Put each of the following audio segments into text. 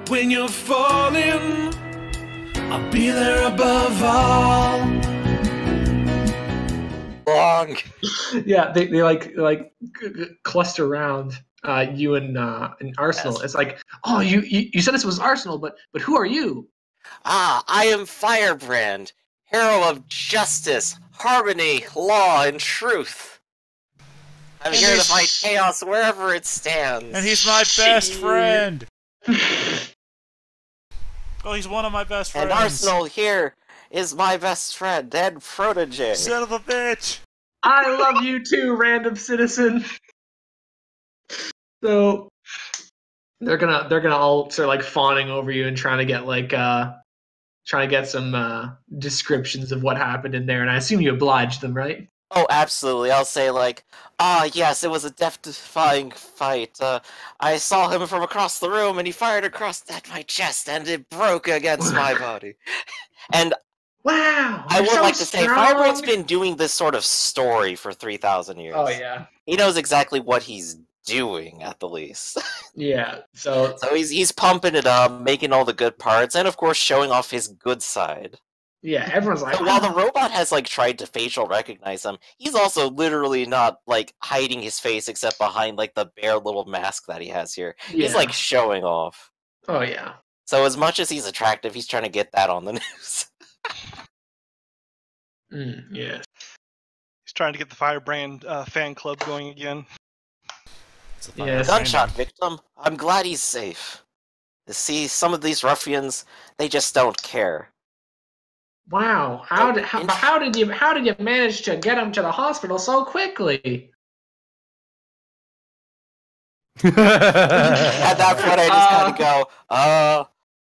When you're falling, I'll be there above all. Long. Yeah, they cluster around you and Arsenal. Yes. It's like, oh, you said this was Arsenal, but who are you? I am Firebrand, hero of justice, harmony, law, and truth. I'm here to fight chaos wherever it stands. And he's my best friend. Oh, he's one of my best friends. And Arsenal here is my best friend and protege. Son of a bitch. I love you too, random citizen. So they're gonna all start like fawning over you and trying to get some descriptions of what happened in there, and I assume you obliged them, right? Oh, absolutely. I'll say like, yes, it was a death-defying fight. I saw him from across the room, and he fired across at my chest, and it broke against my body. And wow, I would so like to say, strong. Firebrand's been doing this sort of story for 3,000 years. Oh yeah, He knows exactly what he's doing, at the least. yeah. So he's pumping it up, making all the good parts, and of course showing off his good side. yeah, everyone's like, So while the robot has like tried to facial recognize him, he's also literally not like hiding his face except behind like the bare little mask that he has here. Yeah. He's like showing off. oh yeah. So as much as he's attractive, he's trying to get that on the news. Yeah. He's trying to get the Firebrand fan club going again. Yes. Gunshot victim. I'm glad he's safe. You see, some of these ruffians, they just don't care. Wow. How did you manage to get him to the hospital so quickly? At that point, I just kind of go,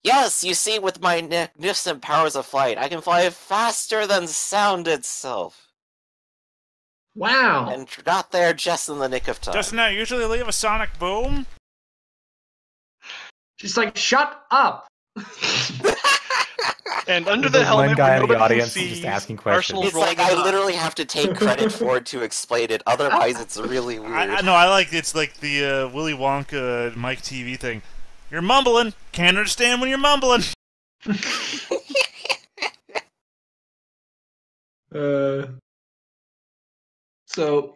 yes, you see, with my magnificent powers of flight, I can fly faster than sound itself. Wow. And got there just in the nick of time. Doesn't that usually leave a sonic boom? She's like, shut up. And under There's the helmet, one guy where in the nobody can audience see just asking questions. Arsenal's It's like rolling I his literally have to take credit for it to explain it, otherwise it's really weird. I know, it's like the Willy Wonka Mike TV thing. You're mumbling. Can't understand when you're mumbling. So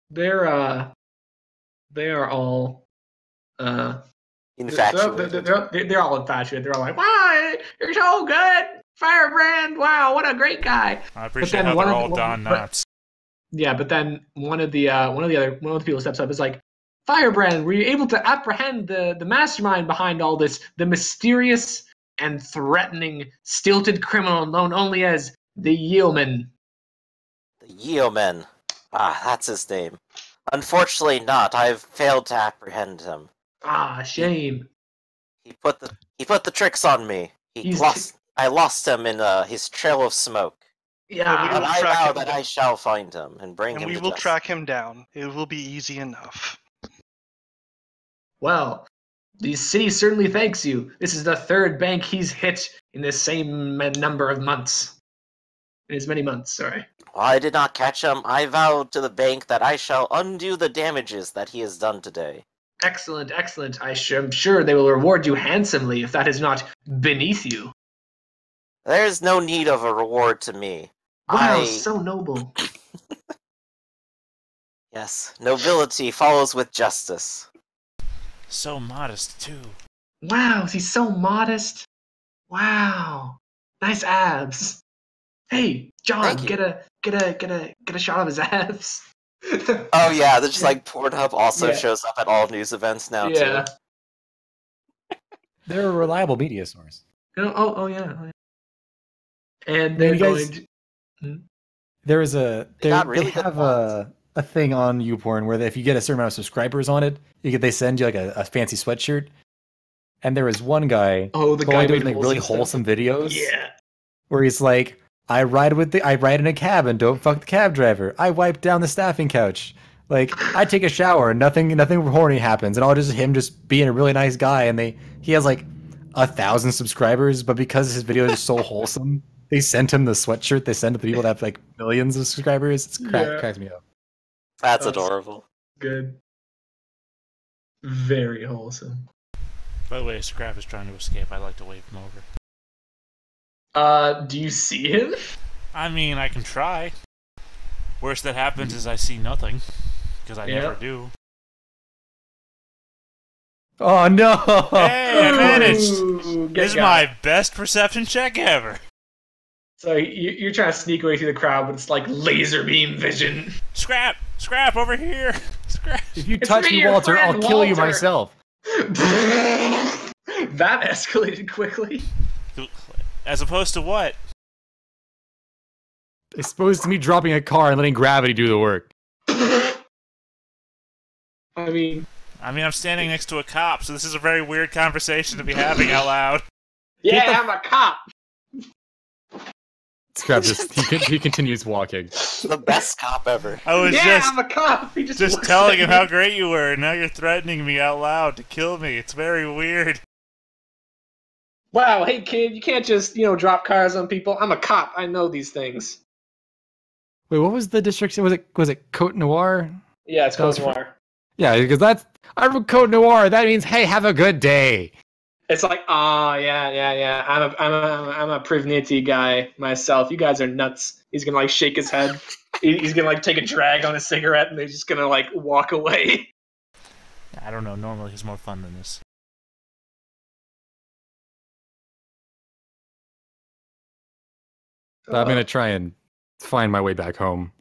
they are all Infatuated. they're all infatuated. They're all like, wow, you're so good, Firebrand. Wow, what a great guy. I appreciate how they're all Don Knotts. Yeah, but then one of the people steps up is like, Firebrand, were you able to apprehend the mastermind behind all this, the mysterious and threatening, stilted criminal known only as the Yeoman? The Yeoman. That's his name. Unfortunately not. I've failed to apprehend him. Ah, shame. He put the tricks on me. I lost him in his trail of smoke. Yeah, But I vow that I shall find him and bring him and we to will justice. track him down. It will be easy enough. well, the city certainly thanks you. This is the third bank he's hit in the same number of months. In as many months, sorry. While I did not catch him, I vow to the bank that I shall undo the damages that he has done today. Excellent, excellent. I'm sure they will reward you handsomely if that is not beneath you. There is no need of a reward to me. Wow, so noble. Yes, nobility follows with justice. So modest, too. Wow, he's so modest. Wow, nice abs. Hey, John, Thank you. get a shot of his abs. Oh yeah, there's just like Pornhub also Yeah. shows up at all news events now Yeah. too. They're a reliable media source. Oh yeah. And Maybe they're you guys- going to... There is a They got really they good have ones. a thing on YouPorn where if you get a certain amount of subscribers on it, they send you like a fancy sweatshirt. And there was one guy Oh, the who guy only doing does like really wholesome wholesome videos. Yeah. Where he's like, I ride in a cab and don't fuck the cab driver. I wipe down the staffing couch. Like, I take a shower and nothing horny happens, and all just him just being a really nice guy. And he has like 1,000 subscribers, but because his videos are so wholesome, they sent him the sweatshirt they send to the people that have like millions of subscribers. It's cracks me up. That's Oh, adorable. Good. Very wholesome. By the way, Scrap is trying to escape. I like to wave him over. Do you see him? I mean, I can try. Worst that happens is I see nothing. Because I never do. Oh no! Hey, I managed! Ooh, This is my best perception check ever. So you're trying to sneak away through the crowd, but it's like laser beam vision. Scrap! Scrap, over here! Scrap! If you It's touch me, me, your Walter, friend, I'll kill you Walter. myself. That escalated quickly. As opposed to what? It's supposed to me dropping a car and letting gravity do the work. I mean, I'm standing next to a cop, so this is a very weird conversation to be having out loud. yeah, I'm a cop. Scrap just he continues walking. The best cop ever. I was I'm a cop. He just looks telling at him me. how great you were, and now you're threatening me out loud to kill me. It's very weird. Wow, hey kid, you can't just drop cars on people. I'm a cop. I know these things. Wait, what was the district? Was it Cote Noir? Yeah, it's That was Cote Noir. Yeah, because I'm from Cote Noir. That means hey, have a good day. It's like, yeah. I'm a Privniti guy myself. You guys are nuts. He's gonna like shake his head. He's gonna like take a drag on a cigarette, and they're just gonna like walk away. I don't know. Normally he's more fun than this. I'm gonna try and find my way back home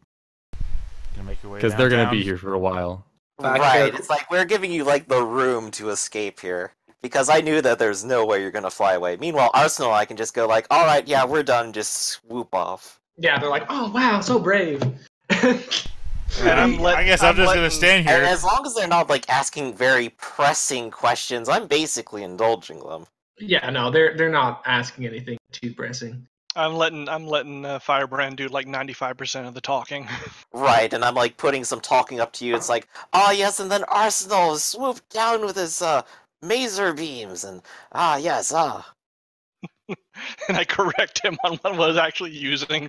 Gonna make your way because they're gonna downtown? be here for a while. Right, it's like we're giving you like the room to escape here. Because I knew that there's no way you're gonna fly away. Meanwhile, Arsenal and I can just go like, alright, yeah, we're done, just swoop off. Yeah, they're like, oh wow, so brave. And I guess I'm just gonna stand And here. as long as they're not like asking very pressing questions, I'm basically indulging them. Yeah, no, they're not asking anything too pressing. I'm letting Firebrand do like 95% of the talking. Right, and I'm like putting some talking up to you. It's like, oh yes, and then Arsenal swooped down with his maser beams, and yes. And I correct him on what I was actually using.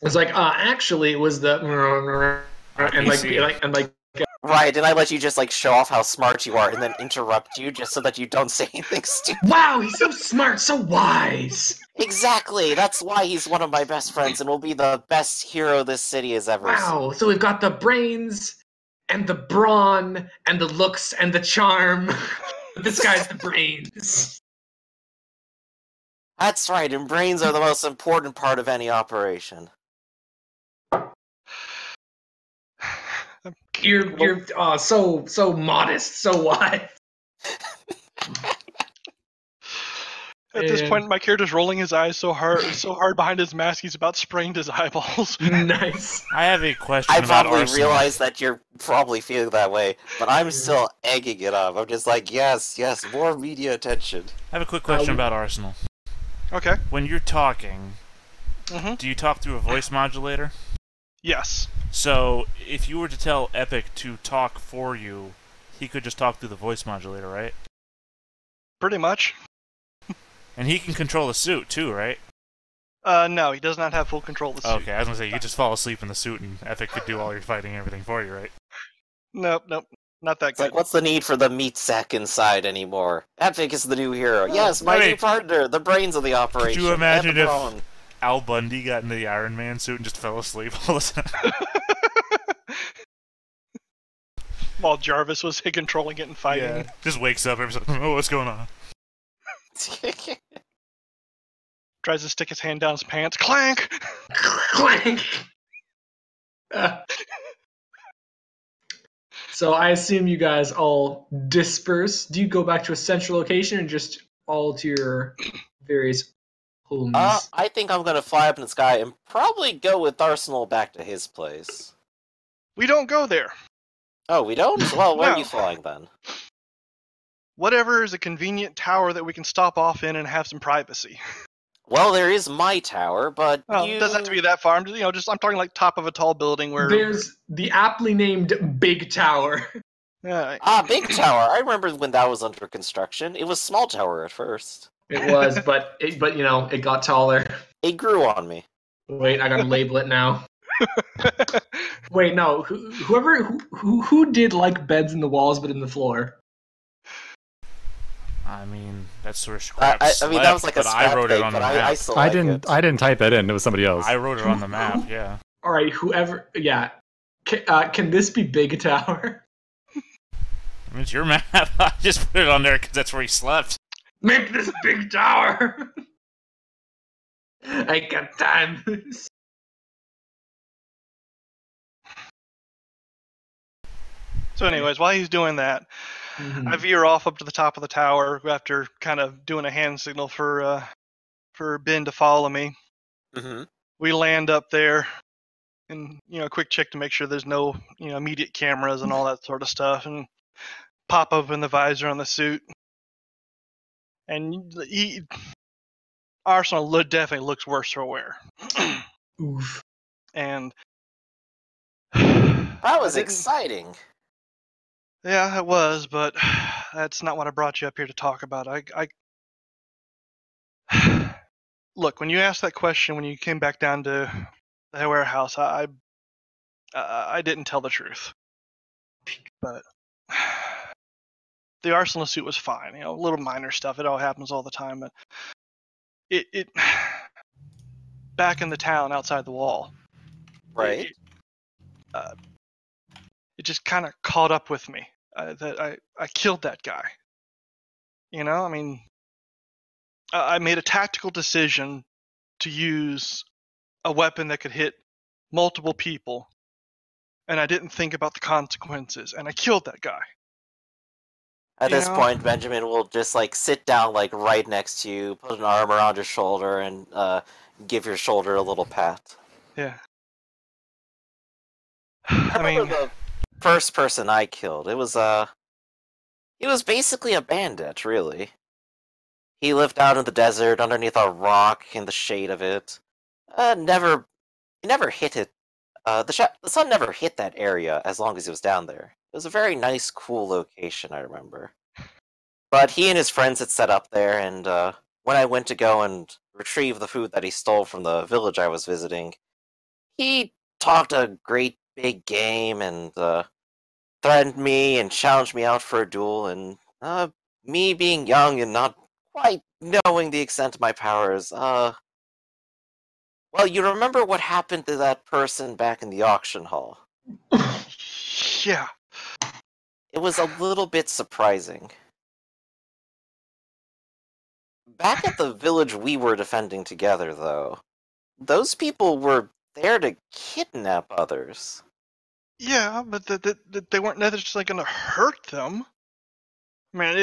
It's like, actually, it was the and like Right, and I let you just like show off how smart you are, and then interrupt you just so that you don't say anything stupid. wow, he's so smart, so wise. Exactly, that's why he's one of my best friends and will be the best hero this city has ever seen. Wow, so we've got the brains and the brawn and the looks and the charm. This guy's the brains. That's right, and brains are the most important part of any operation. You're so modest, so wise. At this point, my character's rolling his eyes so hard behind his mask, he's about spraying his eyeballs. Nice. I have a question I about probably Arsenal. realize that you're probably feeling that way, but I'm still egging it up. I'm just like, yes, more media attention. I have a quick question about Arsenal. Okay. When you're talking, Mhm. do you talk through a voice modulator? Yes. So, if you were to tell Epic to talk for you, he could just talk through the voice modulator, right? Pretty much. And he can control the suit too, right? No, he does not have full control of the suit. Okay, I was gonna say you could just fall asleep in the suit and Epic could do all your fighting and everything for you, right? Nope, not that It's good. like, what's the need for the meat sack inside anymore? Epic is the new hero. Yes, my wait. new partner, the brains of the operation. Could you imagine and the if brawn. Al Bundy got into the Iron Man suit and just fell asleep all the time? While Jarvis was controlling it and fighting. Yeah. Just wakes up and oh, what's going on? Tries to stick his hand down his pants. Clank! Clank. So I assume you guys all disperse. Do you go back to a central location or just all to your various homes? I think I'm gonna fly up in the sky and probably go with Arsenal back to his place. We don't go there. Oh, we don't? Well, where are No. you flying then? Whatever is a convenient tower that we can stop off in and have some privacy. Well, there is my tower, but Well, you... it doesn't have to be that far. I'm talking like top of a tall building where. There's the aptly named Big Tower. Yeah, Big tower. I remember when that was under construction. It was small tower at first. It was, but it got taller. It grew on me. Wait, I gotta label it now. Wait, no. Who did like beds in the walls but in the floor? I mean, that sort of scrap I mean, that was like a but I scrap wrote thing, it on the but map. I still I like didn't. it. I didn't type that in. It was somebody else. I wrote it on the map. Yeah. All right, whoever. Yeah. Can this be Big Tower? I mean, it's your map. I just put it on there because that's where he slept. Make this Big Tower. I got time. So, anyways, while he's doing that, I veer off up to the top of the tower after kind of doing a hand signal for Ben to follow me. Mm-hmm. We land up there, and a quick check to make sure there's no immediate cameras and all that sort of stuff, and pop open the visor on the suit, and Arsenal definitely looks worse for wear. Oof. And That was exciting. Yeah, it was, but that's not what I brought you up here to talk about. Look, when you asked that question when you came back down to the warehouse, I didn't tell the truth. But the Arsenal suit was fine. Little minor stuff. It all happens all the time. But it back in the town outside the wall. Right. It just kind of caught up with me that I killed that guy. I mean, I made a tactical decision to use a weapon that could hit multiple people, and I didn't think about the consequences, and I killed that guy. At this point, Benjamin will just sit down right next to you, put an arm around your shoulder, and give your shoulder a little pat. Yeah. I remember the first person I killed. He was basically a bandit, really. He lived out in the desert underneath a rock in the shade of it. He never hit it. The sun never hit that area as long as he was down there. It was a very nice, cool location, I remember. But he and his friends had set up there, and when I went to go and retrieve the food that he stole from the village I was visiting, he talked a great big game and threatened me and challenged me out for a duel, and me being young and not quite knowing the extent of my powers, well, you remember what happened to that person back in the auction hall? Yeah. It was a little bit surprising. Back at the village we were defending together, though, those people were there to kidnap others. Yeah, but they weren't necessarily going to hurt them. I mean,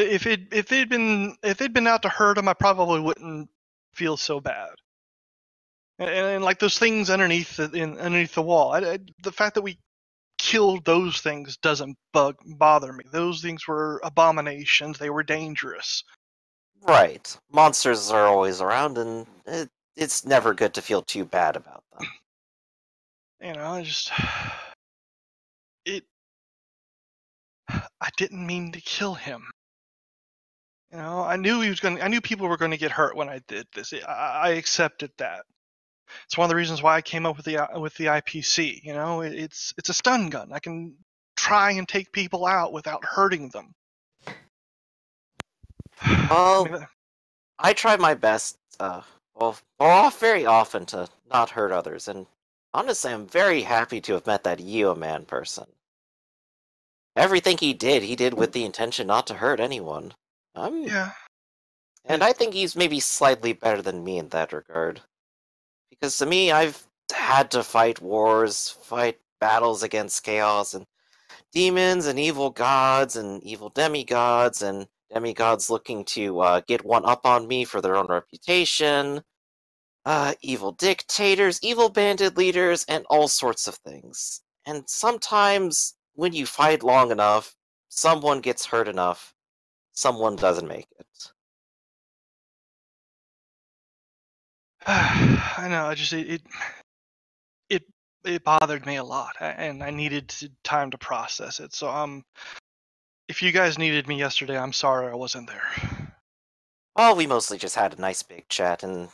if they'd been out to hurt them, I probably wouldn't feel so bad. And like those things underneath the wall, the fact that we killed those things doesn't bother me. Those things were abominations. They were dangerous. Right. Monsters are always around, and it's never good to feel too bad about them. I didn't mean to kill him. I knew I knew people were going to get hurt when I did this. I accepted that. It's one of the reasons why I came up with the IPC. It's a stun gun. I can try and take people out without hurting them. Well, I try my best, very often to not hurt others, and honestly, I'm very happy to have met that man person. Everything he did with the intention not to hurt anyone. Yeah. And I think he's maybe slightly better than me in that regard. Because to me, I've had to fight wars, fight battles against chaos, and demons, and evil gods, and evil demigods, and demigods looking to get one up on me for their own reputation, evil dictators, evil bandit leaders, and all sorts of things. And sometimes, when you fight long enough, someone gets hurt enough, someone doesn't make it. I know. It bothered me a lot, and I needed time to process it. So if you guys needed me yesterday, I'm sorry I wasn't there. Well, we mostly just had a nice big chat, and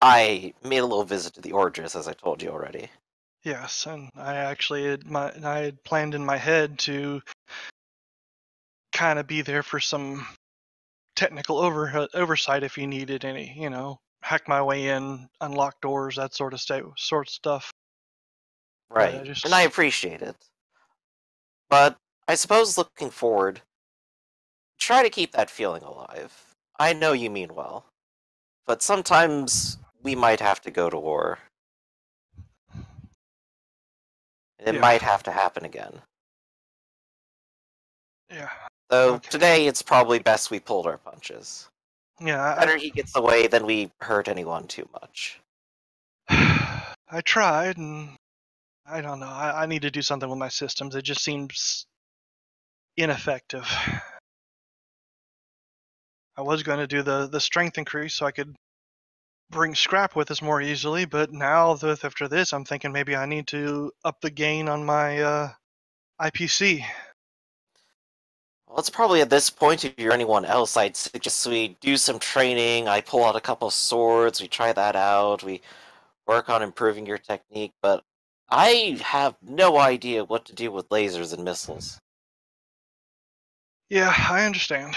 I made a little visit to the Orgers, as I told you already. Yes, and I had planned in my head to kind of be there for some technical oversight if you needed any, hack my way in, unlock doors, that sort of stuff. But Right. And I appreciate it. But I suppose looking forward, try to keep that feeling alive. I know you mean well. But sometimes we might have to go to war. It Yeah. might have to happen again. Yeah. Though Okay. today it's probably best we pulled our punches. Yeah, Better he gets away than we hurt anyone too much. I tried, and I don't know. I need to do something with my systems. It just seems ineffective. I was going to do the strength increase so I could bring scrap with us more easily, but now after this, I'm thinking maybe I need to up the gain on my IPC. Well, it's probably at this point, if you're anyone else, I'd suggest we do some training. I pull out a couple swords, we try that out, we work on improving your technique, but I have no idea what to do with lasers and missiles. Yeah, I understand.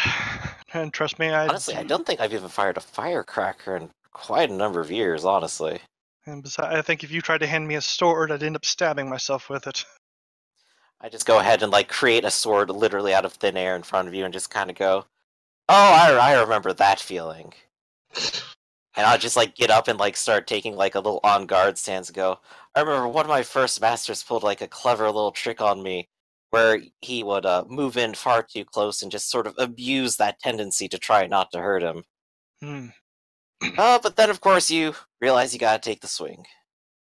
And trust me, Honestly, I don't think I've even fired a firecracker in quite a number of years, honestly. And besides, I think if you tried to hand me a sword, I'd end up stabbing myself with it. I just go ahead and create a sword literally out of thin air in front of you and just kind of go, oh, I remember that feeling. And I'll just get up and start taking a little on guard stance and go, I remember one of my first masters pulled a clever little trick on me where he would move in far too close and just sort of abuse that tendency to try not to hurt him. But then of course you realize you gotta take the swing.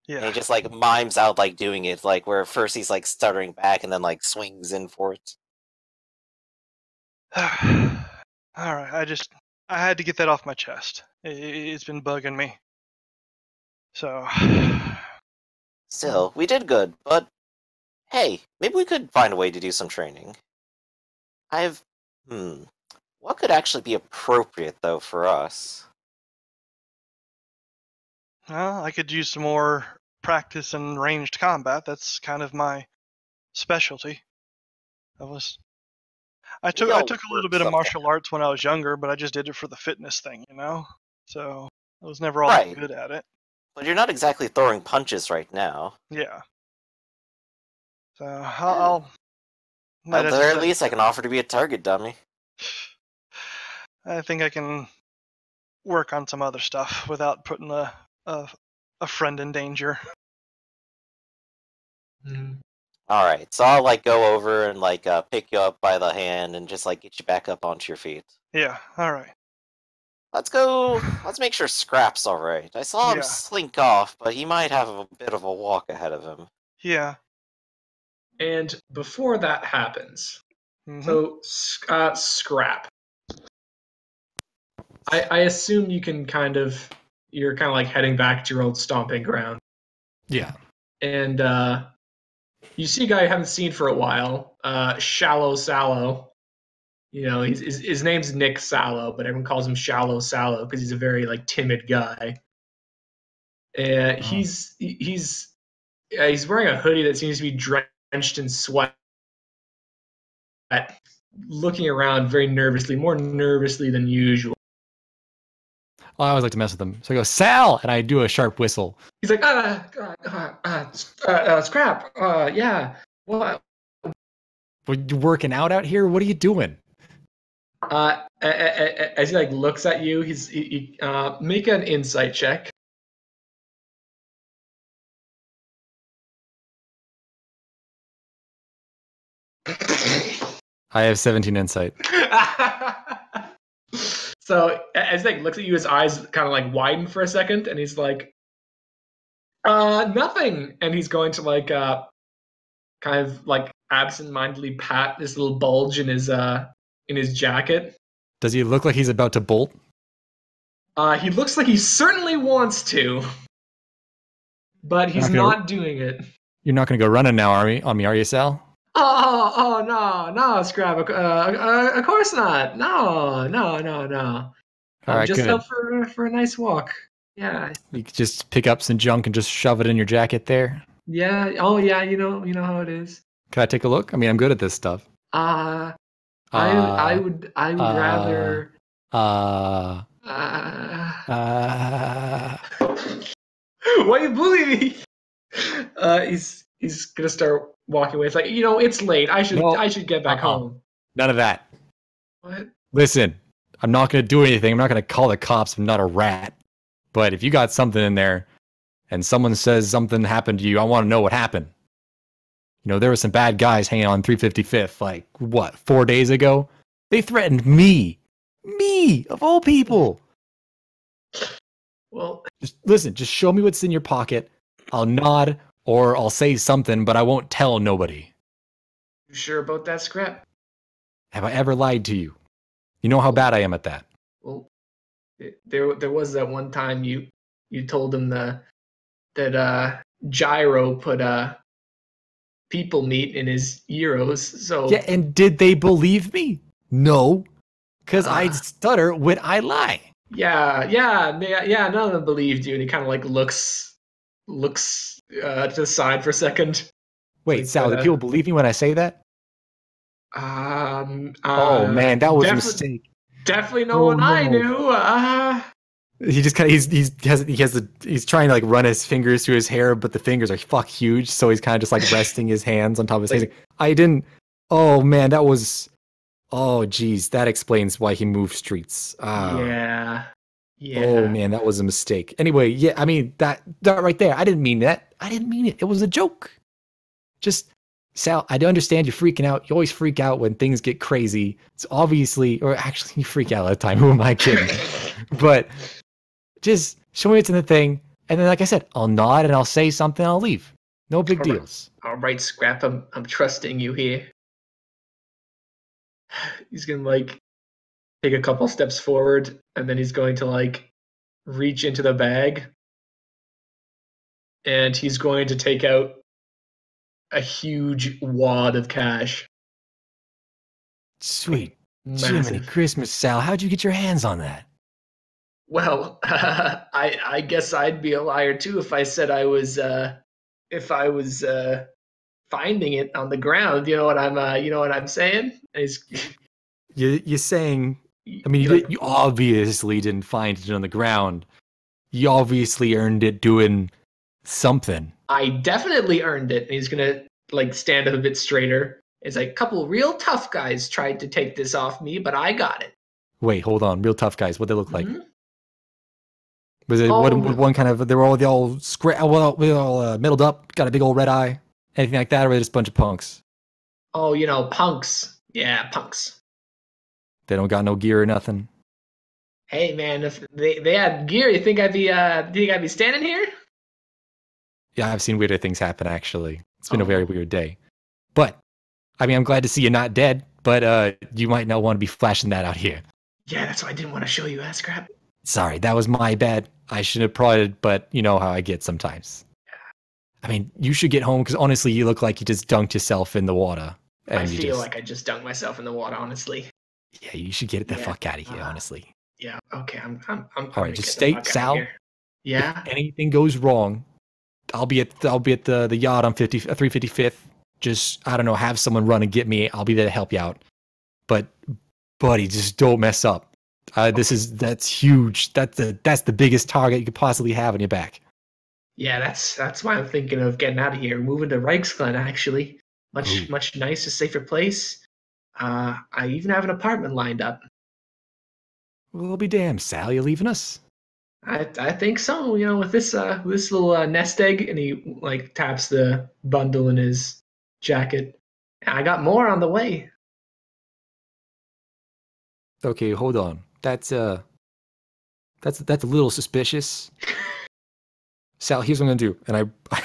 Yeah. And he just mimes out doing it, where first he's stuttering back and then swings in for it. Alright, I had to get that off my chest. It's been bugging me. So. Still, we did good, but hey, maybe we could find a way to do some training. What could actually be appropriate though for us? Well, I could use some more practice in ranged combat. That's kind of my specialty. I took a little bit of martial arts when I was younger, but I just did it for the fitness thing, So I was never all that good at it. But you're not exactly throwing punches right now. Yeah. So I'll at the very least, I can offer to be a target dummy. I think I can work on some other stuff without putting a friend in danger. Alright, so I'll go over and pick you up by the hand and just get you back up onto your feet. Yeah, alright. Let's make sure Scrap's alright. I saw him slink off, but he might have a bit of a walk ahead of him. Yeah. And before that happens, so Scrap. I assume you're kind of heading back to your old stomping ground. Yeah. And you see a guy you haven't seen for a while, Shallow Sallow. His name's Nick Sallow, but everyone calls him Shallow Sallow because he's a very timid guy. He's wearing a hoodie that seems to be drenched in sweat, looking around very nervously, more nervously than usual. Well, I always like to mess with him. So I go, Sal! And I do a sharp whistle. He's like, Scrap, yeah. What? Were you working out here? What are you doing? As he looks at you, he make an insight check. I have 17 insight. So as he looks at you, his eyes kind of widen for a second, and he's like, nothing. And he's going to kind of absentmindedly pat this little bulge in his jacket. Does he look like he's about to bolt? He looks like he certainly wants to, but he's not doing it. You're not going to go running now, on me, are you, Sal? Oh, no, Scrap. Of course not. No. All just right, out for a nice walk. Yeah. You could just pick up some junk and just shove it in your jacket there. Yeah. Oh yeah. You know how it is. Can I take a look? I mean, I'm good at this stuff. I Uh, would uh, rather. uh, Uh, uh, why you bully me? He's gonna start walking away. It's like it's late. no, I should get back home. none of that. What? Listen, I'm not going to do anything. I'm not going to call the cops. I'm not a rat. But if you got something in there and someone says something happened to you, I want to know what happened. You know, there were some bad guys hanging on 355th, like, what, 4 days ago? They threatened me. Me, of all people. Well, Just listen, just show me what's in your pocket. I'll nod or I'll say something, but I won't tell nobody. you sure about that, Scrap? Have I ever lied to you? You know how bad I am at that. Well, there was that one time you told him that Gyro put people meat in his gyros. So Yeah, and did they believe me? No, because I stutter when I lie. yeah. None of them believed you, and he kind of like looks to the side for a second. Wait, Like, Sal, do people believe me when I say that? Oh man, that was a mistake. Definitely no Oh, one I no. knew. He just kind of he's trying to like run his fingers through his hair, but the fingers are huge, so he's kind of just like resting his hands on top of his head. I didn't. Oh man, that was. Oh geez, that explains why he moved streets. Yeah. Oh man, that was a mistake. Anyway, yeah, I mean that right there. I didn't mean that. I didn't mean it. It was a joke. Just Sal, I do understand you're freaking out. You always freak out when things get crazy. It's obviously, or actually, you freak out all the time. Who am I kidding? But just show me what's in the thing, and then, like I said, I'll nod and I'll say something. I'll leave. No big deals. All right, Scrap. I'm trusting you here. He's gonna like take a couple steps forward, and then he's going to like reach into the bag, and he's going to take out a huge wad of cash. Sweet. Massive. Jiminy Christmas, Sal. How'd you get your hands on that? Well, I guess I'd be a liar too if I said I was finding it on the ground. You know what I'm saying? You're saying, I mean, you obviously didn't find it on the ground. You obviously earned it doing something. I definitely earned it. And he's gonna like stand up a bit straighter. It's like a couple real tough guys tried to take this off me, but I got it. Wait, hold on. Real tough guys. What'd they look like? Mhm. Was it what one kind of? They were all middled up, got a big old red eye, anything like that, or were they just a bunch of punks? Oh, punks. Yeah, punks. They don't got no gear or nothing. Hey man, if they had gear, you think I'd be standing here? Yeah, I've seen weirder things happen. Actually, it's been a very weird day. But I mean, I'm glad to see you're not dead. But you might not want to be flashing that out here. Yeah, that's why I didn't want to show you that, Scrap. Sorry, that was my bad. I should have prodded, but you know how I get sometimes. I mean, you should get home because honestly, you look like you just dunked yourself in the water. And I feel like I just dunked myself in the water, honestly. Yeah, you should get the fuck out of here, honestly. Yeah. Okay. I'm. All right, just stay, Sal. Yeah. If anything goes wrong, I'll be at the yacht on 355th. Just I don't know, have someone run and get me. I'll be there to help you out. But buddy, just don't mess up. That's huge. That's the biggest target you could possibly have on your back. Yeah, that's why I'm thinking of getting out of here, moving to Reichsglen. Actually, much nicer, safer place. I even have an apartment lined up. Well, I'll be damned, Sal. You leaving us? I think so. With this little nest egg, and he like taps the bundle in his jacket. I got more on the way. Okay, hold on. That's a little suspicious. Sal, here's what I'm gonna do, and I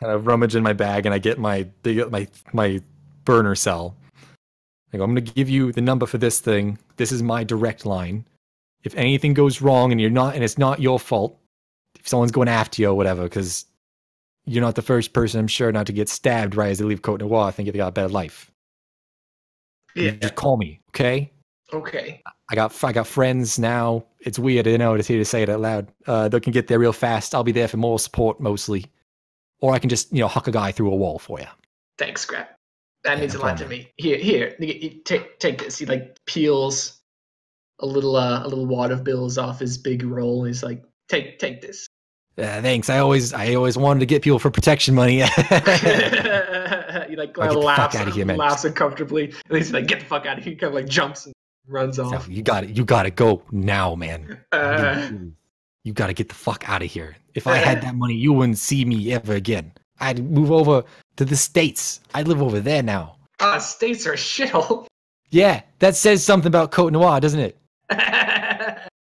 kind of rummage in my bag, and I get my burner cell. I go, I'm gonna give you the number for this thing. This is my direct line. If anything goes wrong and it's not your fault, if someone's going after you or whatever, because you're not the first person, I'm sure, not to get stabbed right as they leave Côte Noire. I think they got a better life. Yeah. Just call me, okay? Okay. I got friends now. It's weird, I know, to say it out loud. They can get there real fast. I'll be there for moral support mostly. or I can just huck a guy through a wall for you. Thanks, Scrap. That Yeah, means no a lot to problem. me. Here, take this. He like peels a little wad of bills off his big roll. He's like, take this. Thanks. I always wanted to get people for protection money. He like Get the fuck outta here, man. laughs uncomfortably. And he's like, get the fuck out of here. He kind of like jumps and runs So off. you got to go now, man. You got to get the fuck out of here. If I had that money, you wouldn't see me ever again. I'd move over to the States. I live over there now. States are a shithole. Yeah, that says something about Cote Noir, doesn't it?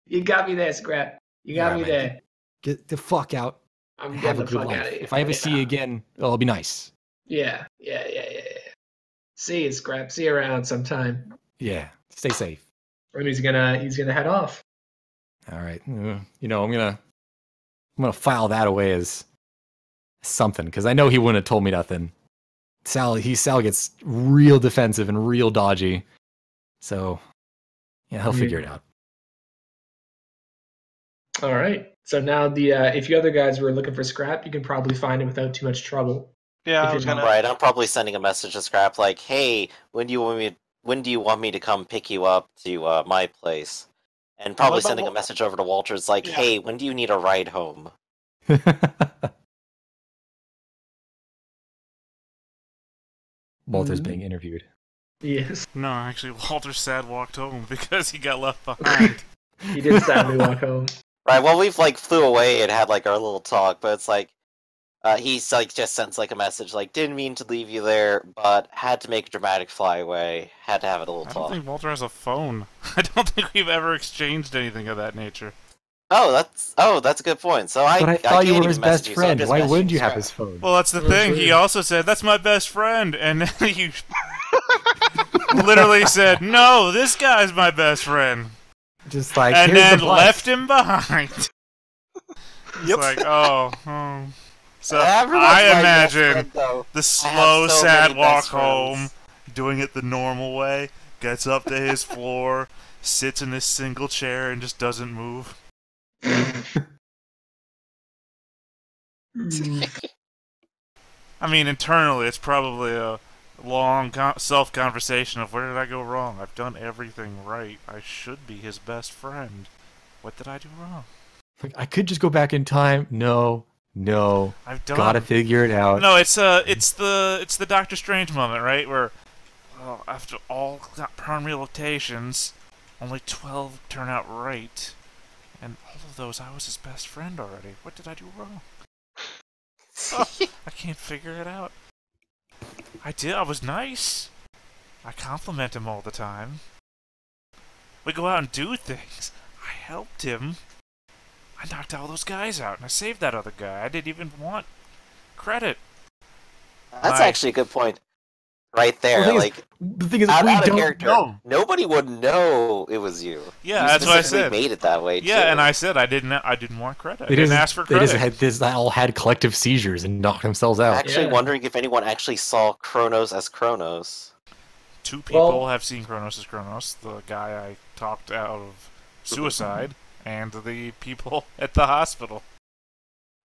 You got me there, Scrap. You got me man. there. Get the fuck out. I'm Have getting a the good fuck out life. of here. If I ever see you again, it'll be nice. Yeah. See you, Scrap. See you around sometime. Yeah, stay safe. And he's gonna head off. All right. I'm gonna file that away as something because I know he wouldn't have told me nothing. Sal gets real defensive and real dodgy, so yeah, he'll figure it out. All right. So now if you other guys were looking for Scrap, you can probably find it without too much trouble. Yeah, If I was you're gonna. Right, I'm probably sending a message to Scrap like, "Hey, when do you want me to come pick you up to my place?" And probably about sending a message over to Walters like, Yeah. "Hey, when do you need a ride home?" Walter's being interviewed. Yes. No, actually, Walter sad walked home because he got left behind. He did sadly walk home. Right, well, we've like flew away and had like our little talk, but it's like he's like just sends like a message like, "Didn't mean to leave you there, but had to make a dramatic flyaway. Had to have a little I don't talk." think Walter has a phone. I don't think we've ever exchanged anything of that nature. Oh, that's a good point. So But I thought you can't were his even message best you, so I'm friend. just Why messaging wouldn't you have Scrap. his phone? Well, that's the thing. He true. also said, "That's my best friend," and then he literally said, "No, this guy's my best friend," Just like and here's then the bus. left him behind. It's Yep. like, oh. So Everyone's I my best imagine friend, though. the I slow, have so sad many walk best friends. home, doing it the normal way, gets up to his floor, sits in his single chair, and just doesn't move. I mean, internally, it's probably a long self-conversation of where did I go wrong? I've done everything right. I should be his best friend. What did I do wrong? Like, I could just go back in time. No. I've done. Gotta figure it out. No, it's the Doctor Strange moment, right? Where, well, after all permutations, only 12 turn out right, and all of those I was his best friend already. What did I do wrong? I can't figure it out. I did. I was nice. I compliment him all the time. We go out and do things. I helped him. I knocked all those guys out, and I saved that other guy. I didn't even want credit. That's Like- actually a good point. Right there, Well, like the thing is, out we of don't character, know. nobody would know it was you. Yeah, You that's what I specifically said. Made it that way. Yeah, too. and I said I didn't want credit. I They didn't just ask for they credit. just all had collective seizures and knocked themselves out. Actually Yeah. wondering if anyone actually saw Kronos as Kronos. Two people Well- have seen Kronos as Kronos. The guy I talked out of suicide, and the people at the hospital.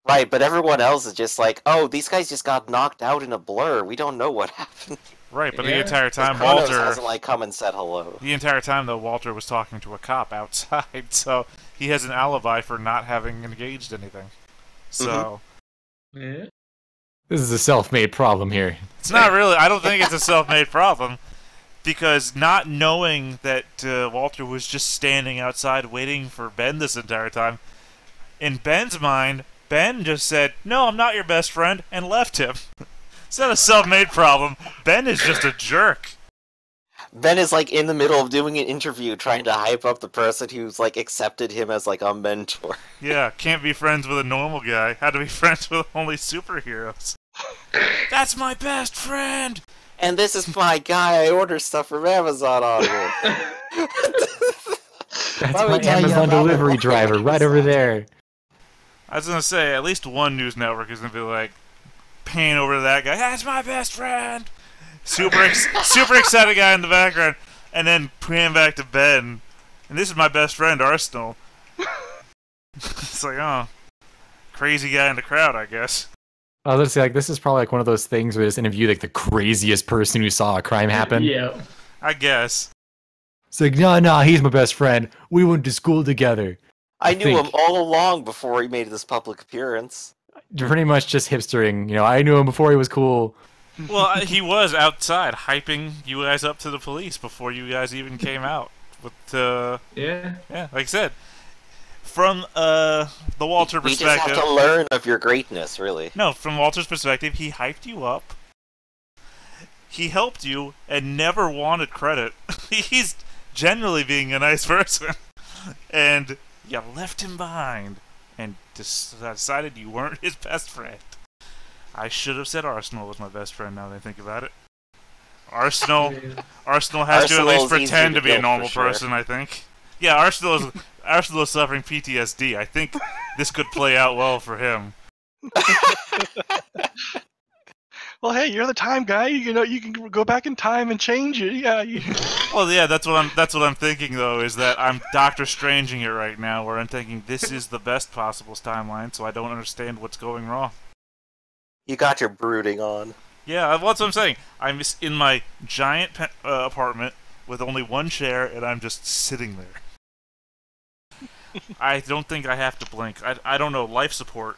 Right, but everyone else is just like, oh, these guys just got knocked out in a blur. We don't know what happened. Right, but Yeah. the entire 'Cause time Kronos Walter, hasn't like come and said hello. the entire time though Walter was talking to a cop outside, so he has an alibi for not having engaged anything. So Yeah. This is a self-made problem here. it's not really. I don't think it's a self-made problem. Because not knowing that Walter was just standing outside waiting for Ben this entire time, in Ben's mind, Ben just said, "No, I'm not your best friend," and left him. It's not a self-made problem. Ben is just a jerk. Ben is like in the middle of doing an interview trying to hype up the person who's like accepted him as like a mentor. Yeah, can't be friends with a normal guy. Had to be friends with only superheroes. That's my best friend! And this is my guy I order stuff from Amazon on with. That's Let me my tell you Amazon about delivery it. driver right over there. I was gonna say, at least one news network is gonna be like, pan over to that guy, "That's my best friend!" Super excited guy in the background, and then pan back to Ben, and this is my best friend, Arsenal. It's like, oh, crazy guy in the crowd, I guess. I was gonna say, like, this is probably like one of those things where they just interview like the craziest person who saw a crime happen. Yeah. I guess. It's like, no, he's my best friend. We went to school together. I knew him all along before he made this public appearance. Pretty much just hipstering. You know, I knew him before he was cool. Well, he was outside hyping you guys up to the police before you guys even came out. With Yeah. like I said, from the Walter We just perspective. have to learn of your greatness, really. No, from Walter's perspective, he hyped you up. He helped you and never wanted credit. He's generally being a nice person. And you left him behind and decided you weren't his best friend. I should have said Arsenal was my best friend now that I think about it. Arsenal has to at least Arsenal's pretend easier to be a kill, normal for sure. person, I think. Yeah, Arsenal is suffering PTSD. I think this could play out well for him. Well, hey, you're the time guy. You know, you can go back in time and change it. Yeah. Well, yeah, that's what I'm thinking though, is that I'm Doctor Stranging it right now, where I'm thinking this is the best possible timeline, so I don't understand what's going wrong. You got your brooding on. Yeah, that's what I'm saying. I'm just in my giant apartment with only one chair, and I'm just sitting there. I don't think I have to blink. I don't know, life support.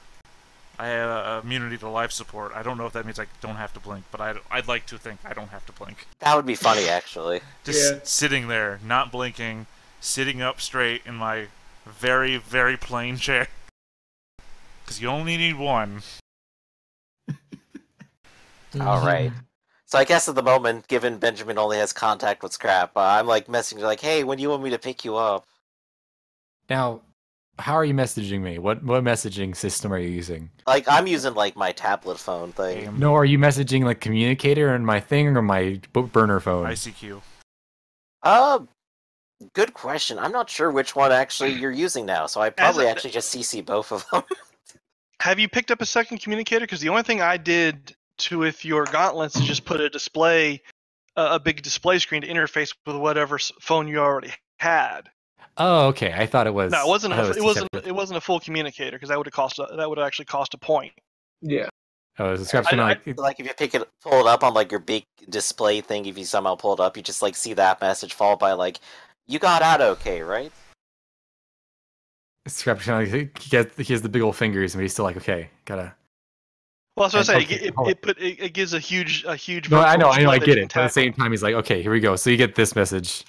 I have immunity to life support. I don't know if that means I don't have to blink, but I'd like to think I don't have to blink. That would be funny, actually. Just sitting there, not blinking, sitting up straight in my very, very plain chair. Because you only need one. Alright. So I guess at the moment, given Benjamin only has contact with Scrap, I'm like messaging like, hey, when do you want me to pick you up? Now, how are you messaging me? What messaging system are you using? Like, I'm using like my tablet phone thing. No, are you messaging like communicator and my thing or my burner phone? ICQ. Good question. I'm not sure which one actually you're using now, so I probably actually just CC both of them. Have you picked up a second communicator? Because the only thing I did with your gauntlets is just put a big display screen to interface with whatever phone you already had. Oh, okay. I thought it was. No, it it wasn't a full communicator because that would actually cost a point. Yeah. Oh, it's a description Like if you pull it up on like your big display thing, if you somehow pull it up, you just like see that message followed by like, you got out okay, right? description. He has the big old fingers, and he's still like, okay, gotta. Well, that's what I say. It gives a huge. No, I know, virtual I display get that you it. can But at the same time, he's like, okay, here we go. So you get this message.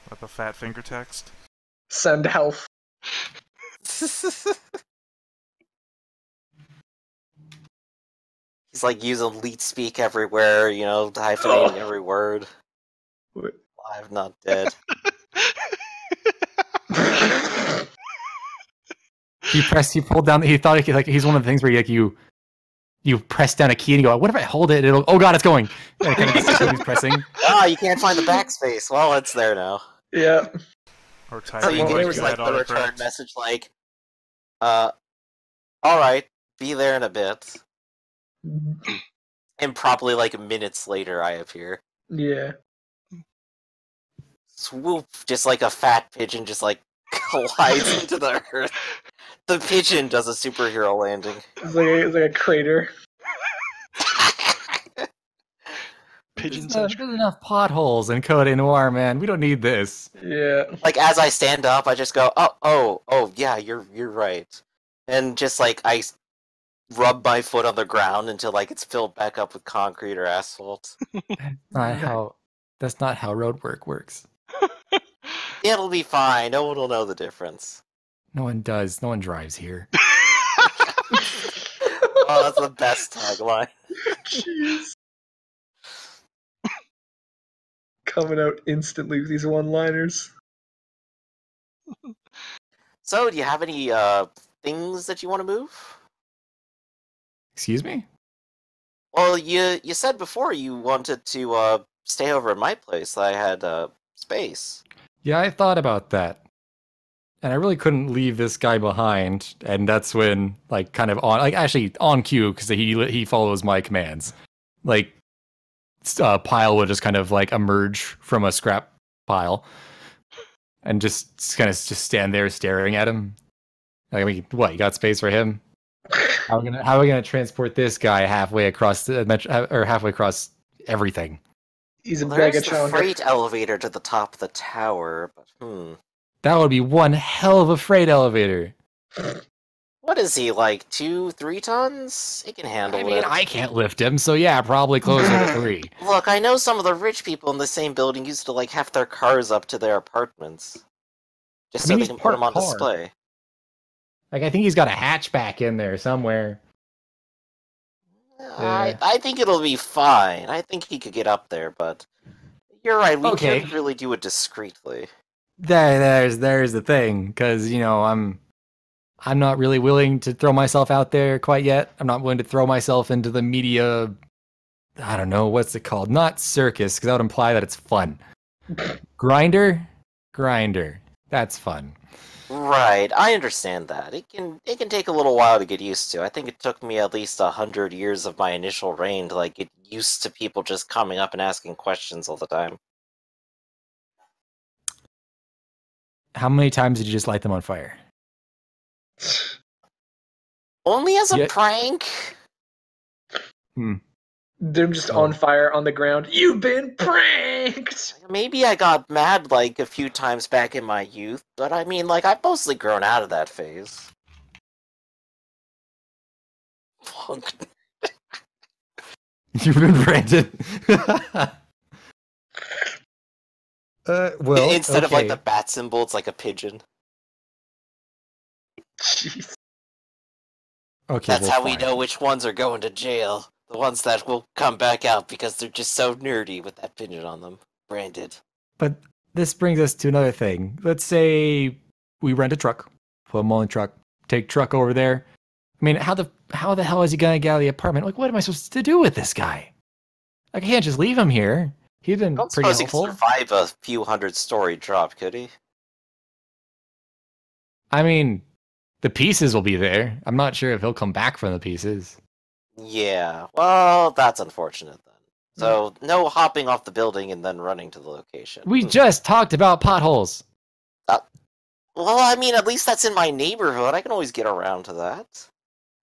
What the fat finger text? Send health. He's like using leet speak everywhere, you know, hyphenating every word. What? Alive, not dead. He pulled down. He thought he's one of the things where you press down a key and you go, what if I hold it? It'll. Oh God, it's going. And kind of he's pressing. Ah, you can't find the backspace. Well, it's there now. Yeah. Or So typing you Well, get there's just bad like the return autocorrect. message like, alright, be there in a bit. And probably like minutes later I appear. Yeah. Swoop, just like a fat pigeon just like collides into the earth. The pigeon does a superhero landing. It's like a crater. Pigeon There's not enough potholes in Coda Noir, man. We don't need this. Yeah. Like as I stand up, I just go, oh, yeah, you're right, and just like I rub my foot on the ground until like it's filled back up with concrete or asphalt. That's not how road work works. It'll be fine. No one will know the difference. No one does. No one drives here. Oh, that's the best tagline. Jeez. Coming out instantly with these one-liners. So, do you have any things that you want to move? Excuse me? Well, you said before you wanted to stay over at my place. I had space. Yeah, I thought about that. And I really couldn't leave this guy behind. And that's when, like, kind of actually on cue, because he follows my commands. Like, pile would just kind of like emerge from a scrap pile and just stand there staring at him. I mean, what? You got space for him? How are we gonna transport this guy halfway across the metro, or halfway across everything? He's a Well, there's the Begatron. freight elevator to the top of the tower, but That would be one hell of a freight elevator. What is he, like 2-3 tons? He can handle I mean, it. I can't lift him, so yeah, probably closer to 3. Look, I know some of the rich people in the same building used to like have their cars up to their apartments. Just so they can put them on display. Like, I think he's got a hatchback in there somewhere. I think it'll be fine. I think he could get up there, but you're right, we can't really do it discreetly. There's the thing, because, you know, I'm not really willing to throw myself out there quite yet. I'm not willing to throw myself into the media, I don't know, what's it called? Not circus, because that would imply that it's fun. Grinder? That's fun. Right, I understand that. It can take a little while to get used to. I think it took me at least 100 years of my initial reign to like get used to people just coming up and asking questions all the time. How many times did you just light them on fire? Only as a prank? They're just on fire on the ground. You've been pranked! Maybe I got mad like a few times back in my youth, but I mean, like, I've mostly grown out of that phase. You've been branded. Well, instead of like the bat symbol, it's like a pigeon. Jeez. Okay, that's how we know which ones are going to jail. The ones that will come back out because they're just so nerdy with that pigeon on them. Branded. But this brings us to another thing. Let's say we rent a truck, put them all in the truck, take truck over there. I mean, how the hell is he gonna get out of the apartment? Like, what am I supposed to do with this guy? Like, I can't just leave him here. He's been pretty helpful. He could survive a few 100-story drop, could he? I mean, the pieces will be there. I'm not sure if he'll come back from the pieces. Yeah, well, that's unfortunate then. So, no hopping off the building and then running to the location. We just talked about potholes. Well, I mean, at least that's in my neighborhood. I can always get around to that.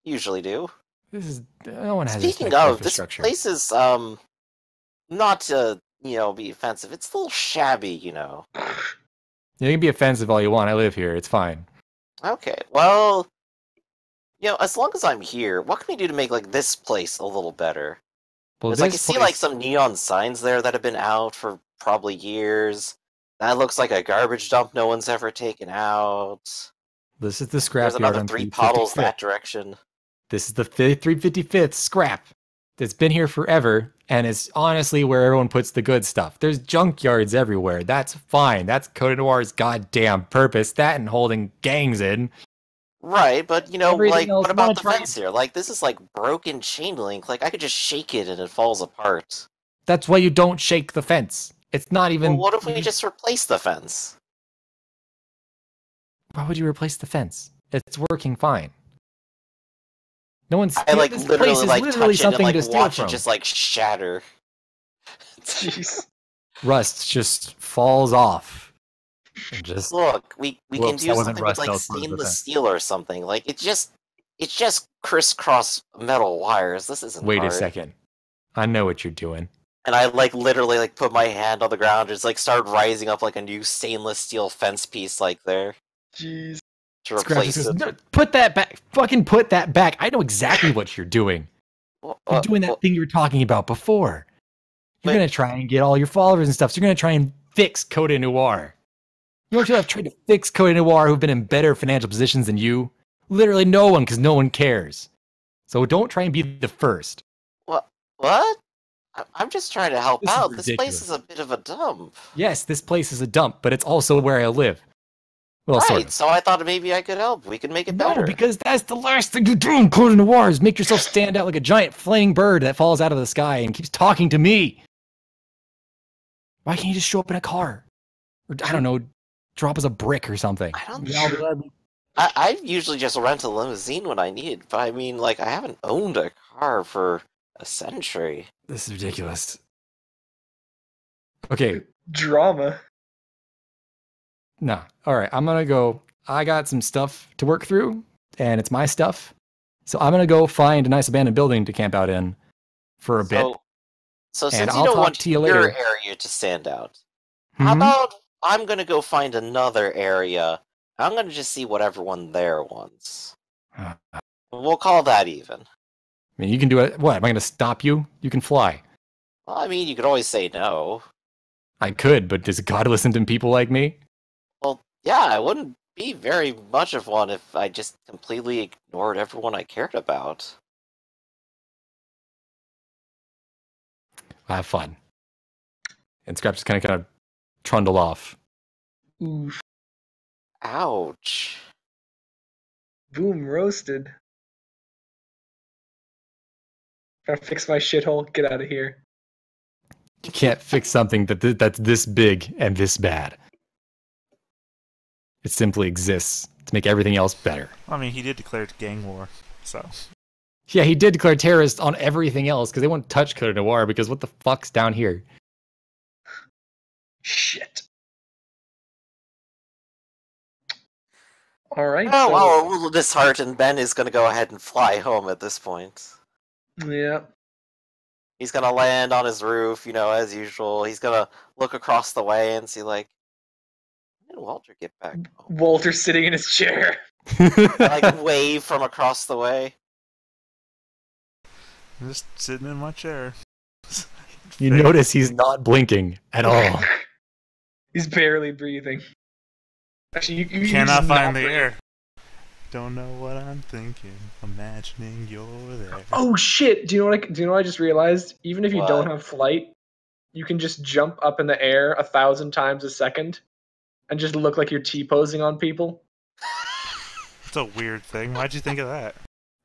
Usually do. No one has. Speaking of, this place is not to be offensive. It's a little shabby, you know. You can be offensive all you want. I live here. It's fine. Okay, well, as long as I'm here, what can we do to make like this place a little better? Well, I can see like some neon signs there that have been out for probably years. That looks like a garbage dump no one's ever taken out. This is the scrap There's yard another on 3 puddles that direction. This is the 355th scrap. It's been here forever, and it's honestly where everyone puts the good stuff. There's junkyards everywhere. That's fine. That's Cote Noir's goddamn purpose. That and holding gangs in. Right, but what about the fence here? Like, this is like broken chain link. Like, I could just shake it and it falls apart. That's why you don't shake the fence. It's not even. Well, what if we just replace the fence? Why would you replace the fence? It's working fine. No one's. I like this literally place is like literally touch something it and to like steal watch from. it just like shatter. Jeez. Rust just falls off. And just look, we can do something with like stainless steel or something. Like it's just crisscross metal wires. This isn't. Wait hard. a second. I know what you're doing. And I like literally like put my hand on the ground, just like start rising up like a new stainless steel fence piece like there. Jeez. To replace it. No, put that back. Fucking put that back. I know exactly what you're doing. You're doing that thing you were talking about before. You're going to try and get all your followers and stuff. So you're going to try and fix Cote Noir. You know what you have tried to fix Cote Noir who've been in better financial positions than you? Literally no one, because no one cares. So don't try and be the first. What? I'm just trying to help out. This place is a bit of a dump. Yes, this place is a dump, but it's also where I live. Well, right, sort of. So I thought maybe I could help. We could make it better. No, because that's the last thing you do in Cote Noir is make yourself stand out like a giant flaming bird that falls out of the sky and keeps talking to me. Why can't you just show up in a car? Or, I don't know, drop us a brick or something. I usually just rent a limousine when I need it, but I mean, like, I haven't owned a car for a century. This is ridiculous. Okay. Drama. No. All right. I'm going to go. I got some stuff to work through, and it's my stuff. So I'm gonna go find a nice abandoned building to camp out in for a bit. So And since you I'll don't talk want to you your later. area to stand out, how Mhm. about I'm gonna go find another area. I'm gonna just see what everyone there wants. I We'll call that even. mean, you can do it. What? Am I gonna stop you? You can fly. Well, I mean, you could always say no. I could, but does God listen to people like me? Well, yeah, I wouldn't be very much of one if I just completely ignored everyone I cared about. Have fun. And Scrap just kind of trundled off. Oof. Ouch. Boom, roasted. Gotta fix my shithole. Get out of here. You can't fix something that's this big and this bad. It simply exists to make everything else better. I mean, he did declare gang war, so. Yeah, he did declare terrorist on everything else because they won't touch Cote d'Ivoire because what the fuck's down here? Shit. Alright, Oh, so... well, a little disheartened, Ben is gonna go ahead and fly home at this point. Yeah. He's gonna land on his roof, as usual. He's gonna look across the way and see, like, when did Walter get back home? Walter sitting in his chair. Like, wave from across the way. I'm just sitting in my chair. You notice he's not blinking at all. He's barely breathing. Actually, you Cannot just find not the breathe. air. Don't know what I'm thinking. Imagining you're there. Oh shit! Do you know what I just realized? Even if you don't What? have flight, you can just jump up in the air 1,000 times a second, and just look like you're T-posing on people. It's a weird thing. Why'd you think of that?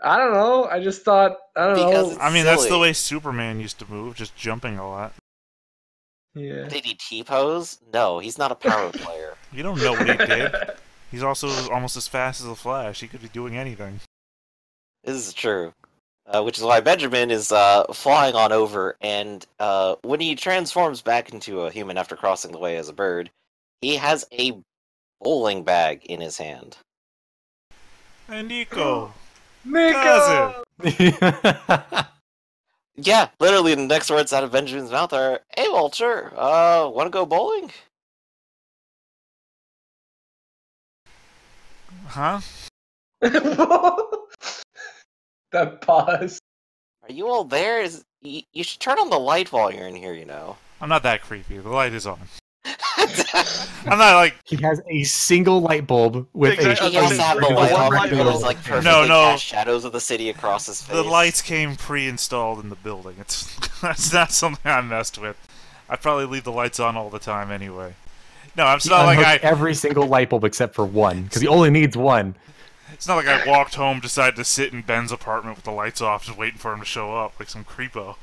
I don't know. I just thought I don't Because know. it's I mean, that's the silly. way Superman used to move, just jumping a lot. Yeah. Did he T-pose? No, he's not a power player. You don't know what he did. He's also almost as fast as the Flash. He could be doing anything. This is true. Which is why Benjamin is flying on over, and when he transforms back into a human after crossing the way as a bird, he has a bowling bag in his hand. And Nico! Miko! Yeah, literally the next words out of Benjamin's mouth are, "Hey Walter, wanna go bowling?" Huh? That pause. Are you all there? You should turn on the light while you're in here, I'm not that creepy. The light is on. I'm not like... He has a single light bulb with Exactly. He has to have the One light on, light but it's bulb. like perfectly No. cast shadows of the city across his face. The lights came pre-installed in the building. That's not something I messed with. I'd probably leave the lights on all the time anyway. No, it's not like I... every single light bulb except for one because he only needs one. It's not like I walked home, decided to sit in Ben's apartment with the lights off, just waiting for him to show up, like some creepo.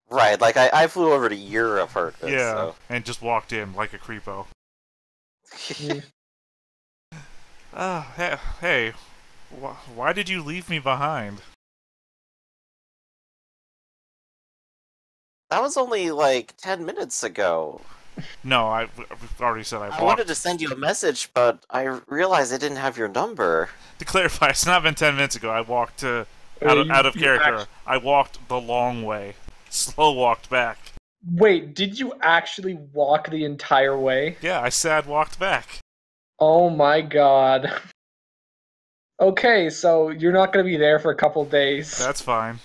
Right, like I flew over to your apartment, Yeah, so... and just walked in like a creepo. Hey, why did you leave me behind? That was only like 10 minutes ago. No, I've already said I I walked. wanted to send you a message, but I realized I didn't have your number. To clarify, it's not been 10 minutes ago. I walked out of You character. I walked the long way. Slow walked back. Wait, did you actually walk the entire way? Yeah, I sad walked back. Oh my god. Okay, so you're not gonna be there for a couple days. That's fine.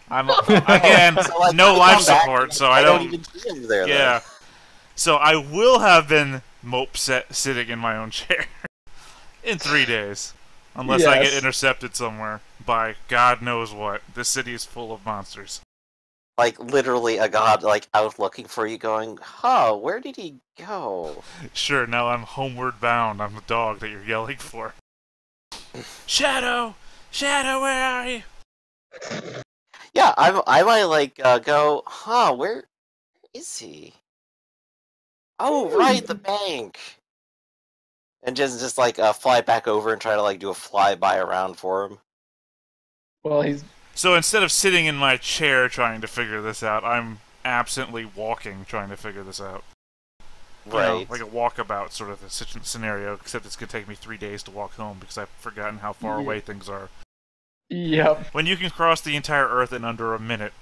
I'm again So, like, no I life come back support, and so I I don't don't. even see him there. Yeah. So I will have been sitting in my own chair in 3 days, unless I get Yes. intercepted somewhere by God knows what. This city is full of monsters. Like literally a god like out looking for you, going, "Huh, where did he go?" Sure, now I'm homeward bound. I'm the dog that you're yelling for. Shadow, Shadow, where are you? Yeah, I might like go, "Huh, where is he?" Oh, right, the bank. And just like fly back over and try to like do a flyby around for him. Well, he's So instead of sitting in my chair trying to figure this out, I'm absently walking trying to figure this out. Right. like a walkabout sort of a scenario, except it's going to take me 3 days to walk home because I've forgotten how far away things are. Yep. When you can cross the entire Earth in under a minute,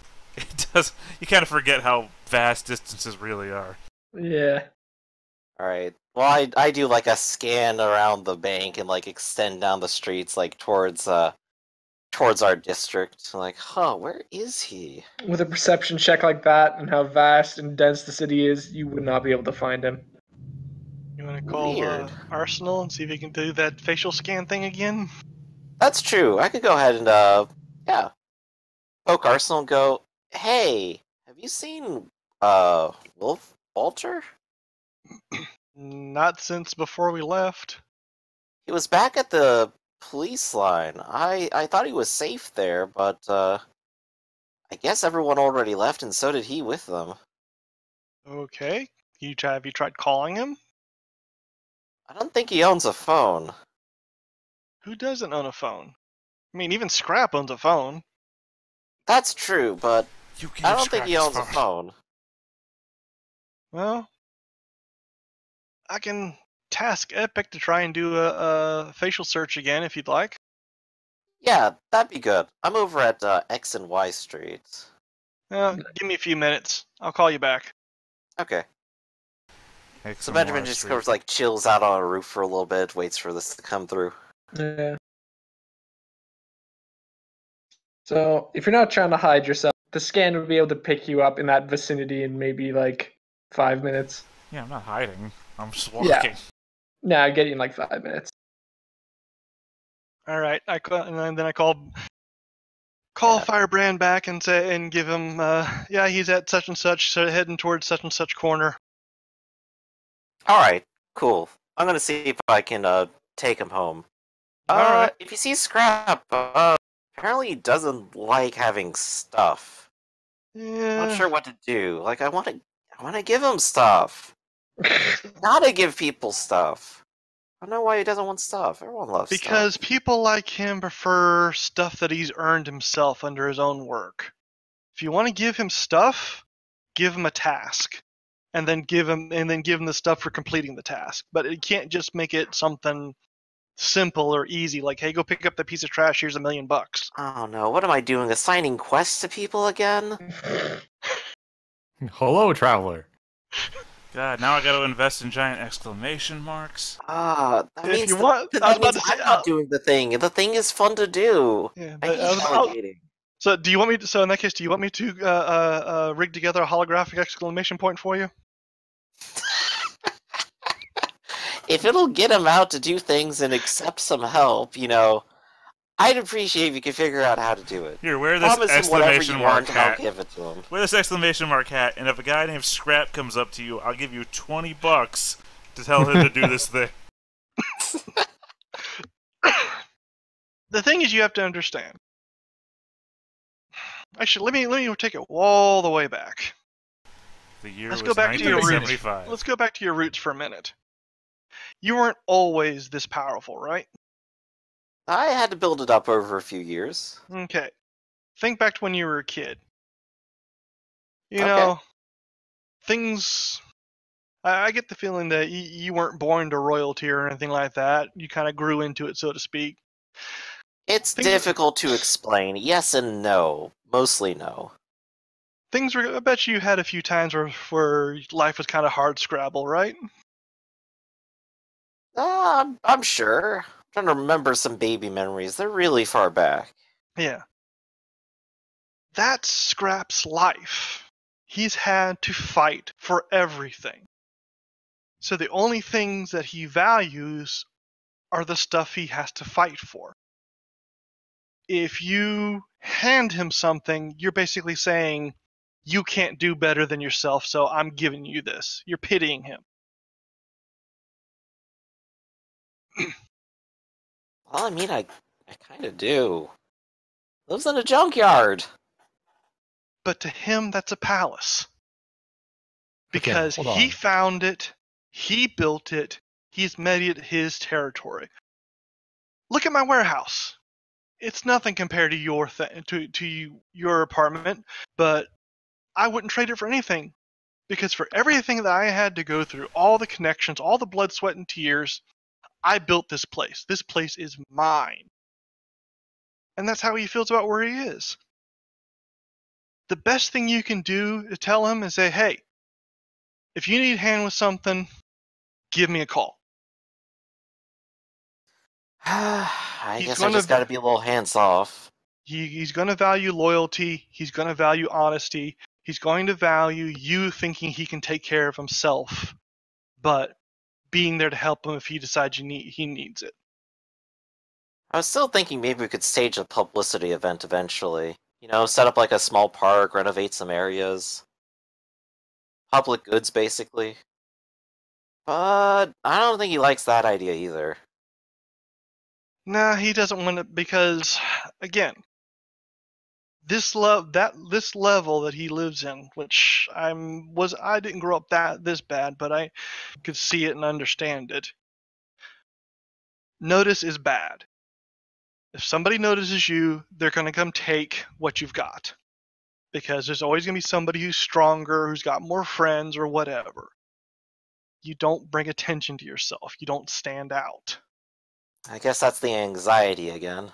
you kind of forget how vast distances really are. Yeah. Alright. Well, I do like a scan around the bank and like extend down the streets like towards our district. Like, where is he? With a perception check like that and how vast and dense the city is, you would not be able to find him. You want to call Weird. Arsenal and see if he can do that facial scan thing again? That's true. I could go ahead and poke Arsenal and go, "Hey, have you seen Wolf Walter? Not since before we left. He was back at the police line. I thought he was safe there, but I guess everyone already left and so did he with them. Okay. Have you tried calling him? I don't think he owns a phone." Who doesn't own a phone? I mean, even Scrap owns a phone. That's true, but You I don't think he owns a phone. Well, I can task Epic to try and do a facial search again if you'd like. Yeah, that'd be good. I'm over at X and Y Street. Give me a few minutes. I'll call you back. Okay. So Benjamin just goes like chills out on a roof for a little bit, waits for this to come through. Yeah. So, if you're not trying to hide yourself, the scan would be able to pick you up in that vicinity in maybe like 5 minutes. Yeah, I'm not hiding. I'm just walking. Yeah. Nah, I get you in like 5 minutes. All right. And then I call Firebrand back and give him, he's at such and such, so heading towards such and such corner. Alright, cool. I'm gonna see if I can take him home. Alright. If you see Scrap, apparently he doesn't like having stuff. Yeah. I'm not sure what to do. Like I wanna give him stuff. Gotta give people stuff. I don't know why he doesn't want stuff. Everyone loves Because stuff. people like him prefer stuff that he's earned himself under his own work. If you want to give him stuff, give him a task, and then give him the stuff for completing the task. But it can't just make it something simple or easy, like, hey, go pick up the piece of trash. Here's $1 million. Oh no, what am I doing? Assigning quests to people again? Hello, traveler. God, now I got to invest in giant exclamation marks. That If means you want, I was about to say, I'm not doing the thing. The thing is fun to do. yeah, I but hate delegating. so do you want me to? So in that case, do you want me to rig together a holographic exclamation point for you? If it'll get him out to do things and accept some help, I'd appreciate if you could figure out how to do it. Here, wear this Promise him whatever exclamation you mark want, and I'll hat. give it to him. Wear this exclamation mark hat, and if a guy named Scrap comes up to you, I'll give you $20 to tell him to do this thing. The thing is, you have to understand. Actually, let me take it all the way back. The year Let's was go back to your roots. 1975. Let's go back to your roots for a minute. You weren't always this powerful, right? I had to build it up over a few years. Okay. Think back to when you were a kid. You Okay. know, things. I get the feeling that you weren't born to royalty or anything like that. You kind of grew into it, so to speak. It's difficult to explain. Yes and no. Mostly no. Things were. I bet you had a few times where life was kind of hard scrabble, right? I'm sure. I'm trying to remember some baby memories. They're really far back. Yeah. That's Scrap's life. He's had to fight for everything. So the only things that he values are the stuff he has to fight for. If you hand him something, you're basically saying, you can't do better than yourself, so I'm giving you this. You're pitying him. Well, I mean, I kind of do. Lives in a junkyard. But to him, that's a palace. Because hold on. he found it, he built it, he's made it his territory. Look at my warehouse. It's nothing compared to your apartment, but I wouldn't trade it for anything Because for everything that I had to go through, all the connections, all the blood, sweat, and tears, I built this place. This place is mine. And that's how he feels about where he is. The best thing you can do to tell him is say, hey, if you need a hand with something, give me a call. I He's guess I gonna- just gotta be a little hands off. He's going to value loyalty. He's going to value honesty. He's going to value you thinking he can take care of himself, but being there to help him if he decides he needs it. I was still thinking maybe we could stage a publicity event eventually. You know, set up like a small park, renovate some areas. Public goods, basically. But I don't think he likes that idea either. Nah, he doesn't want it because, again, this level that he lives in, which I didn't grow up this bad, but I could see it and understand it. Notice is bad. If somebody notices you, they're going to come take what you've got. Because there's always going to be somebody who's stronger, who's got more friends, or whatever. You don't bring attention to yourself. You don't stand out. I guess that's the anxiety again.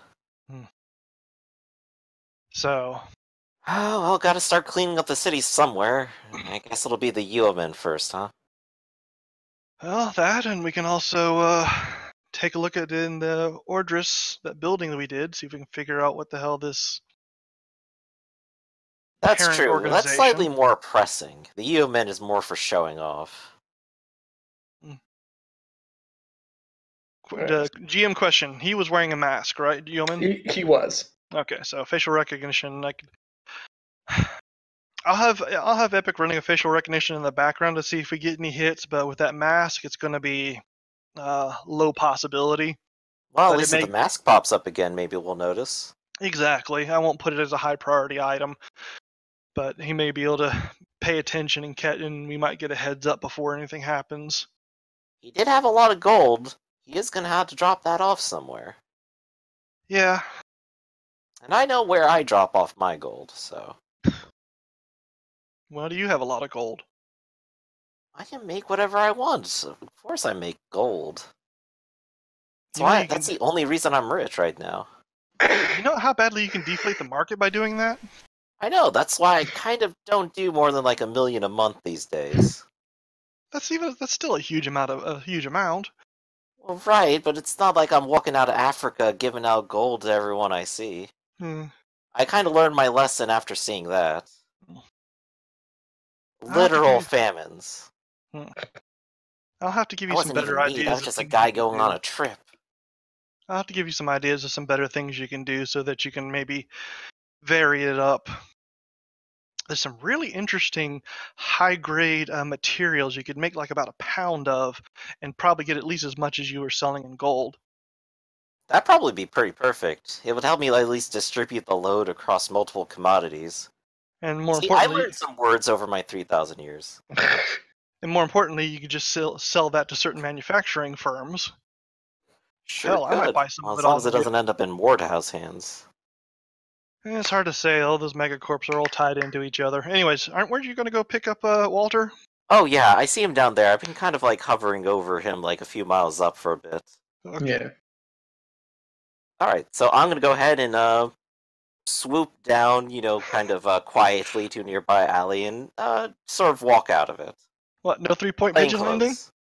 So, Oh, well, gotta start cleaning up the city somewhere. I guess it'll be the Yeoman first, huh? well, that, and we can also take a look at in the Ordris, that building that we did, see if we can figure out what the hell this That's parent true. That's organization. slightly more pressing. The Yeoman is more for showing off. The GM question: he was wearing a mask, right, Yeoman? He was. Okay, so facial recognition. I'll have Epic running a facial recognition in the background to see if we get any hits, but with that mask, it's going to be low possibility. Well, But at least if the mask pops up again, maybe we'll notice. Exactly. I won't put it as a high priority item, but he may be able to pay attention and we might get a heads up before anything happens. He did have a lot of gold. He is gonna have to drop that off somewhere. Yeah. And I know where I drop off my gold, so... Well, do you have a lot of gold? I can make whatever I want, so of course I make gold. You know, That's the only reason I'm rich right now. You know how badly you can deflate the market by doing that? I know, that's why I kind of don't do more than like $1 million a month these days. That's still a huge amount. Well, right, but it's not like I'm walking out of Africa giving out gold to everyone I see. I kind of learned my lesson after seeing that. Literal famines. I'll have to give I you some wasn't better even ideas. me, I was just a guy going on a trip. I'll have to give you some ideas of some better things you can do so that you can maybe vary it up. There's some really interesting high-grade materials you could make like about 1 pound of and probably get at least as much as you were selling in gold. That'd probably be pretty perfect. It would help me at least distribute the load across multiple commodities. And more See, I importantly, learned some words over my 3,000 years. you could just sell that to certain manufacturing firms. Sure Hell, I might could. buy some Well, of as it long off as it of you. doesn't end up in Wardhouse hands. It's hard to say. All those megacorps are all tied into each other. Anyways, weren't you going to go pick up Walter? Oh yeah, I see him down there. I've been kind of like hovering over him like a few miles up for a bit. Okay. Yeah. Alright, so I'm gonna go ahead and swoop down, you know, kind of quietly to a nearby alley and sort of walk out of it. What? No 3-point Plain pigeon landing? clothes.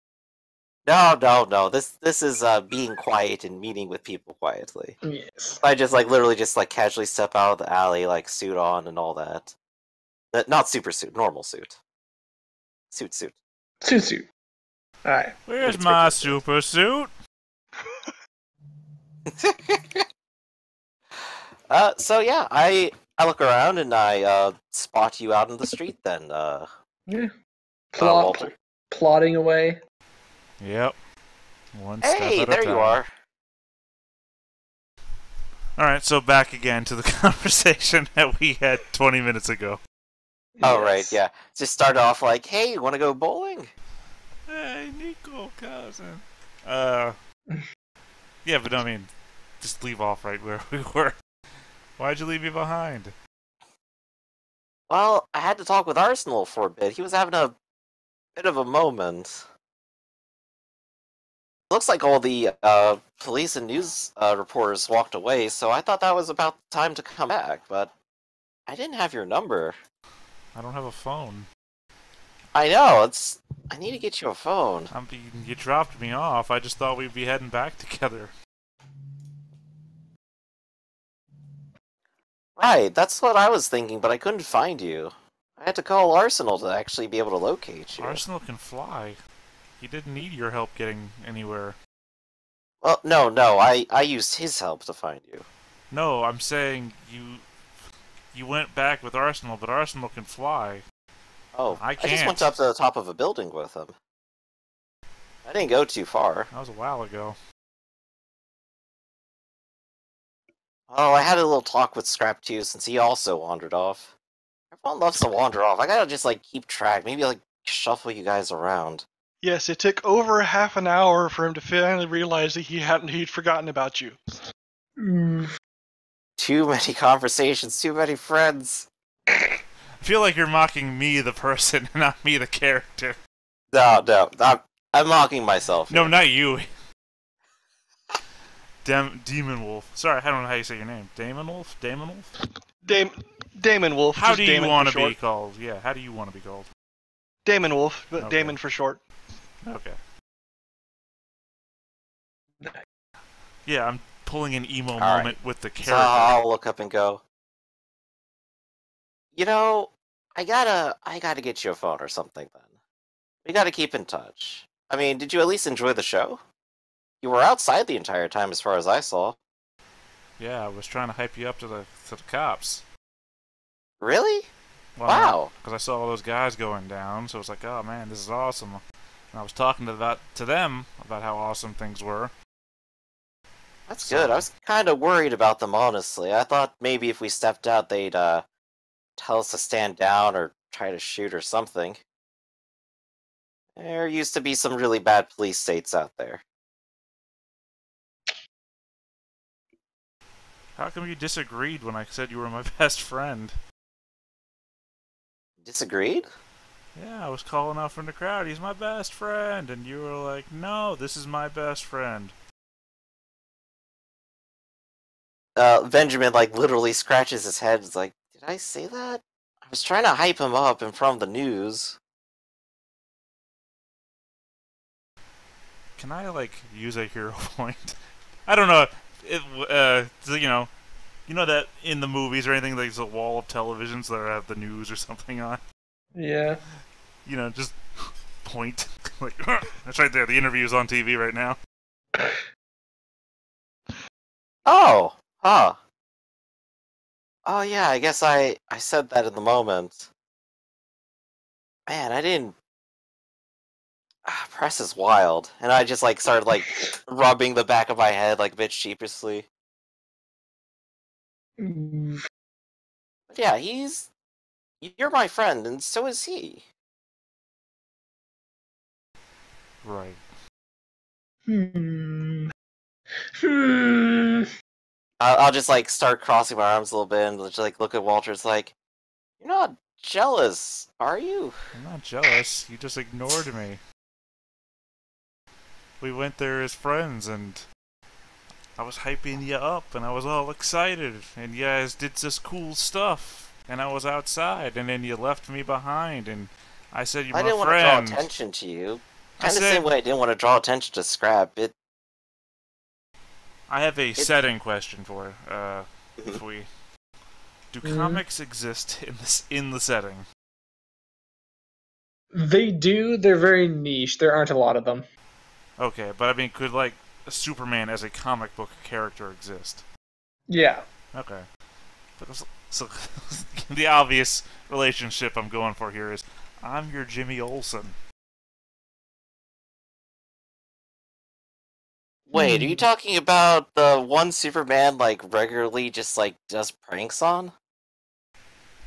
No. This is being quiet and meeting with people quietly. Yes. I just literally just casually step out of the alley, like suit on and all that. Not super suit, normal suit. Suit. Suit. Alright. Where's It's my ridiculous. super suit? So yeah, I look around and I spot you out in the street. Then Yeah. Walter. Plodding away. Yep. One step Hey, at a there time. you are. Alright, so back again to the conversation that we had 20 minutes ago. Oh right, yeah. Just start off like, hey, you want to go bowling? Hey, Nico, cousin. Yeah, but I mean, just leave off right where we were. Why'd you leave me behind? Well, I had to talk with Arsenal for a bit. He was having a bit of a moment. Looks like all the police and news reporters walked away, so I thought that was about time to come back, but I didn't have your number. I don't have a phone. I know, I need to get you a phone. You dropped me off. I just thought we'd be heading back together. Right, that's what I was thinking, but I couldn't find you. I had to call Arsenal to actually be able to locate you. Arsenal can fly. He didn't need your help getting anywhere. Well, no, I used his help to find you. No, I'm saying you went back with Arsenal, but Arsenal can fly. Oh, I just went can't. up to the top of a building with him. I didn't go too far. That was a while ago. Oh, I had a little talk with Scrap too, since he also wandered off. Everyone loves to wander off. I gotta just, like, keep track. Maybe, like, shuffle you guys around. Yes, it took over half an hour for him to finally realize that he'd forgotten about you. Too many conversations, too many friends. I feel like you're mocking me, the person, not me, the character. No, I'm mocking myself. No, not you. Demon Wolf. Sorry, I don't know how you say your name. Damon Wolf? Damon Wolf? Damon Wolf. How just do you Damon want for to be short. called? Yeah, how do you want to be called? Damon Wolf, but Okay. Damon for short. Okay. Yeah, I'm pulling an emo Alright. moment with the So character. I'll look up and go, you know, I gotta get you a phone or something then. We gotta keep in touch. I mean, did you at least enjoy the show? You were outside the entire time as far as I saw. Yeah, I was trying to hype you up to the cops. Really? Well, Wow. Because I saw all those guys going down, so I was like, oh man, this is awesome. And I was talking to them about how awesome things were. That's So- good. I was kind of worried about them, honestly. I thought maybe if we stepped out, they'd tell us to stand down or try to shoot or something. There used to be some really bad police states out there. How come you disagreed when I said you were my best friend? Disagreed? Yeah, I was calling out from the crowd, he's my best friend, and you were like, no, this is my best friend. Benjamin, like, literally scratches his head. It's like, did I say that? I was trying to hype him up in front of the news. Can I, like, use a hero point? I don't know. You know that in the movies or anything, there's a wall of televisions that have the news or something on? Yeah. You know, just point. Like, that's right there. The interview's on TV right now. Oh! Huh. Oh yeah, I guess I said that in the moment. Man, I didn't... Press is wild. And I just, like, started, like, rubbing the back of my head, like, a bit sheepishly. But yeah, you're my friend, and so is he. Right. I'll just, like, start crossing my arms a little bit and just, like, look at Walter. It's like, you're not jealous, are you? I'm not jealous. You just ignored me. We went there as friends, and I was hyping you up, and I was all excited, and you guys did this cool stuff, and I was outside, and then you left me behind, and I said you're I my didn't want to friend. draw attention to you. I Kind of the said- same way I didn't want to draw attention to Scrap. I have a setting question for if we do comics exist in the setting? They do. They're very niche. There aren't a lot of them. Okay, but I mean, could like Superman as a comic book character exist? Yeah. Okay. So the obvious relationship I'm going for here is I'm your Jimmy Olsen. Wait, are you talking about the one Superman, like, regularly just, like, does pranks on?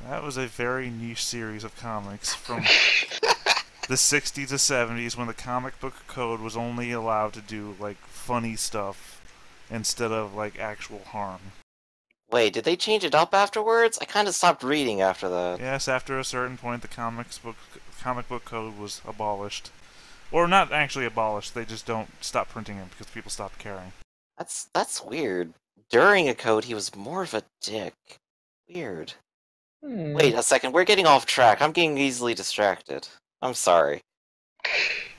That was a very niche series of comics from the 60s to 70s when the comic book code was only allowed to do, like, funny stuff instead of, like, actual harm. Wait, did they change it up afterwards? I kind of stopped reading after that. Yes, after a certain point, the comic book code was abolished. Or not actually abolished, they just don't stop printing it because people stopped caring. That's weird. During a code, he was more of a dick. Weird. Wait a second, we're getting off track. I'm getting easily distracted. I'm sorry.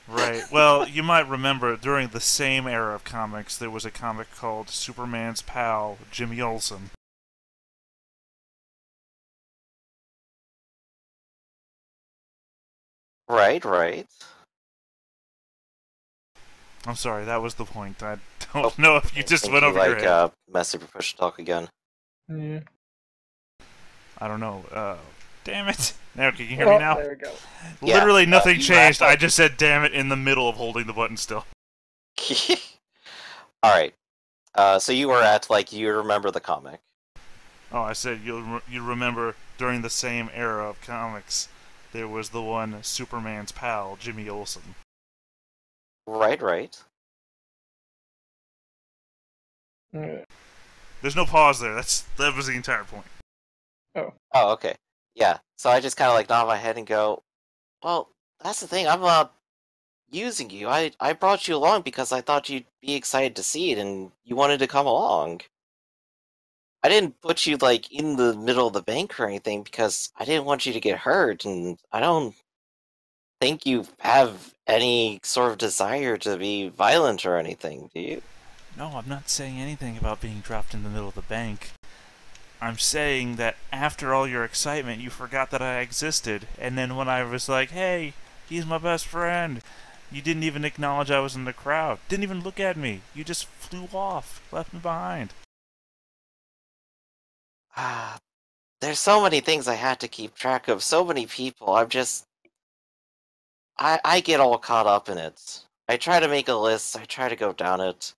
Right. Well, you might remember during the same era of comics, there was a comic called Superman's Pal, Jimmy Olsen. Right. I'm sorry, that was the point. I don't know if you just went over your head. Like, message for push talk again. Yeah. I don't know. Damn it. Now, can you hear me now? There we go. Literally Yeah, nothing you changed. laughed. I just said damn it in the middle of holding the button still. Alright. So you were at, like, you remember the comic. Oh, I said you remember during the same era of comics, there was the one Superman's Pal, Jimmy Olsen. Right. Alright. There's no pause there. That was the entire point. Oh, okay. Yeah, so I just kind of, like, nod my head and go, well, that's the thing, I'm not using you. I brought you along because I thought you'd be excited to see it and you wanted to come along. I didn't put you, like, in the middle of the bank or anything because I didn't want you to get hurt, and I don't think you have any sort of desire to be violent or anything, do you? No, I'm not saying anything about being dropped in the middle of the bank. I'm saying that after all your excitement, you forgot that I existed, and then when I was like, hey, he's my best friend, you didn't even acknowledge I was in the crowd. Didn't even look at me. You just flew off, left me behind. There's so many things I had to keep track of, so many people, I get all caught up in it. I try to make a list, I try to go down it.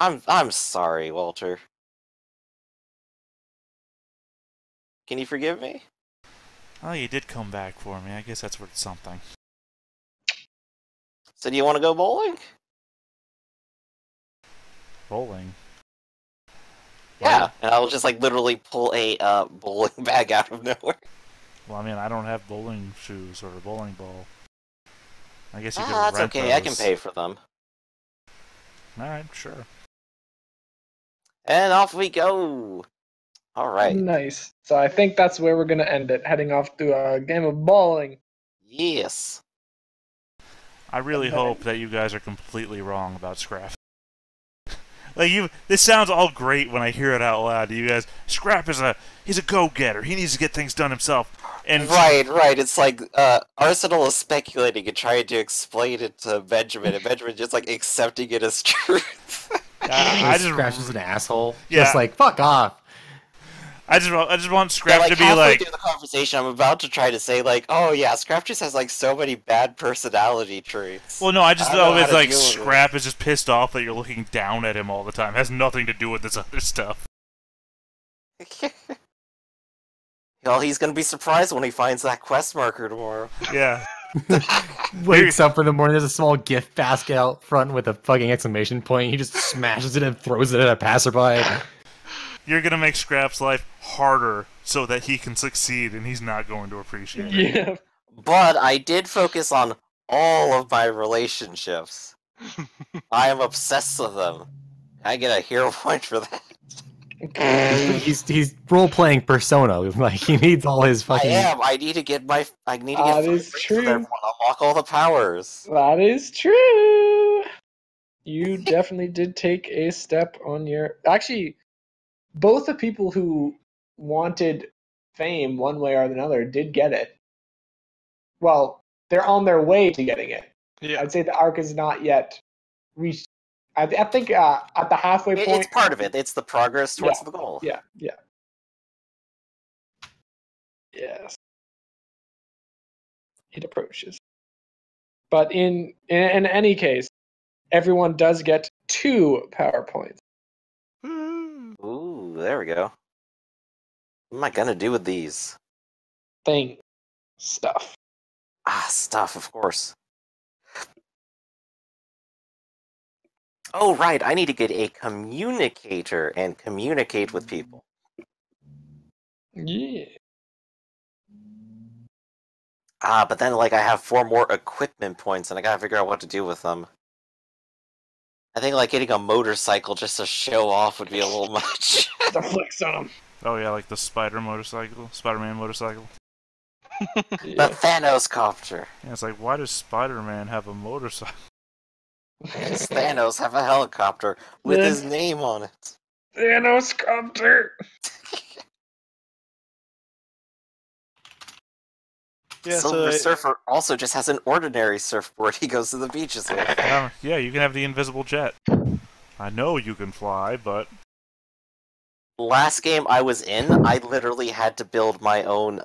I'm sorry, Walter. Can you forgive me? Oh, you did come back for me. I guess that's worth something. So do you want to go bowling? Bowling? Yeah, and I'll just, like, literally pull a bowling bag out of nowhere. Well, I mean, I don't have bowling shoes or a bowling ball. I guess you could That's rent okay, I can those. pay for them. Alright, sure. And off we go! Alright. Nice. So I think that's where we're gonna end it, heading off to a game of bowling. Yes. I really hope that you guys are completely wrong about Scrap. Like, this sounds all great when I hear it out loud. You guys, Scrap he's a go-getter. He needs to get things done himself. And Right. It's like, Arsenal is speculating and trying to explain it to Benjamin, and Benjamin just, like, accepting it as truth. I just Scratch is an asshole. Yeah. Just like, fuck off. I just want Scrap Like, to be halfway like, through the conversation, I'm about to try to say, like, oh yeah, Scrap just has, like, so many bad personality traits. well, no, I just I don't know know how it's to like deal with it. Scrap is just pissed off that you're looking down at him all the time. It has nothing to do with this other stuff. Well, he's gonna be surprised when he finds that quest marker tomorrow. Yeah. Wakes up in the morning, there's a small gift basket out front with a fucking exclamation point. He just smashes it and throws it at a passerby. You're gonna make Scrap's life harder so that he can succeed, and he's not going to appreciate it. Yeah. But I did focus on all of my relationships. I am obsessed with them. I get a hero point for that. He's role playing Persona. Like he needs all his fucking. I am. I need to get That is 5 rings true. for everyone, unlock all the powers. That is true. You definitely did take a step on your. Actually, both the people who wanted fame one way or another did get it. Well, they're on their way to getting it. Yeah. I'd say the arc is not yet reached. I think at the halfway point. It's part of it. It's the progress towards the goal. Yeah. Yes. It approaches. But in any case, everyone does get 2 power points. Ooh, there we go. What am I gonna do with these? Stuff. Stuff, of course. Oh, right, I need to get a communicator and communicate with people. Yeah. But then, like, I have 4 more equipment points, and I gotta figure out what to do with them. I think, like, getting a motorcycle just to show off would be a little much. The flicks on him. Oh yeah, like the Spider-Man motorcycle. The Thanos copter. Yeah, it's like, why does Spider-Man have a motorcycle? Does Thanos have a helicopter with his name on it? Thanos copter. Yeah, Silver so Surfer also just has an ordinary surfboard he goes to the beaches with. Yeah, you can have the invisible jet. I know you can fly, but Last game I was in, I literally had to build my own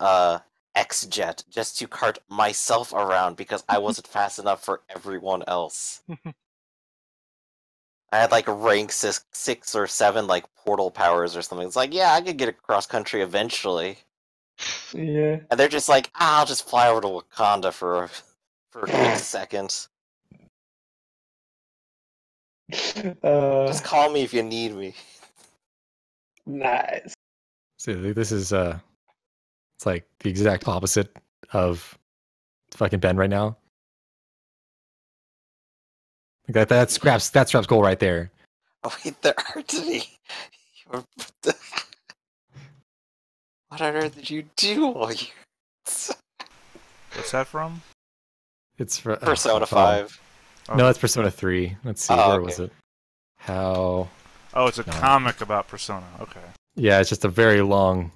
X-Jet just to cart myself around because I wasn't fast enough for everyone else. I had like rank 6 or 7 like portal powers or something. It's like, yeah, I could get across country eventually. Yeah. And they're just like, I'll just fly over to Wakanda for a quick second. Just call me if you need me. Nice. So this is it's like the exact opposite of fucking Ben right now. Like that's Scrap's goal right there. Oh wait, there are today. What on earth did you do all year? what's that from? It's for Persona 5. Oh, No, it's Persona 3. Let's see, Oh, where okay. was it? How? oh, it's a comic about Persona. Okay. Yeah, it's just a very long.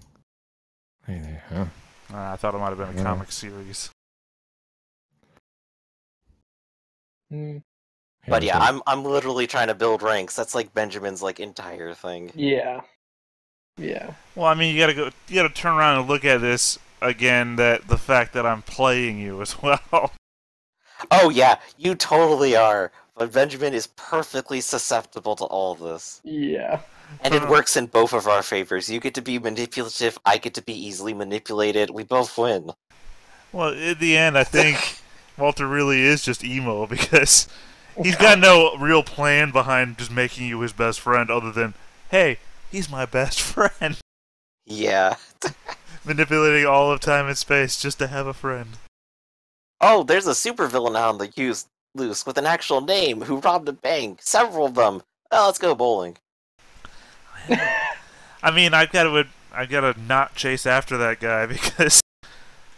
Huh? I thought it might have been a Yeah. comic series. But yeah, I'm literally trying to build ranks. That's like Benjamin's like entire thing. Yeah. Yeah. Well, I mean, you gotta turn around and look at this again. That the fact that I'm playing you as well. Oh yeah, you totally are. But Benjamin is perfectly susceptible to all of this. Yeah. And it works in both of our favors. You get to be manipulative, I get to be easily manipulated. We both win. Well, in the end, I think Walter really is just emo because he's got no real plan behind just making you his best friend other than, hey, he's my best friend. Yeah. Manipulating all of time and space just to have a friend. Oh, there's a supervillain out on the loose with an actual name who robbed a bank. Several of them. Oh, let's go bowling. I mean, I've got to not chase after that guy because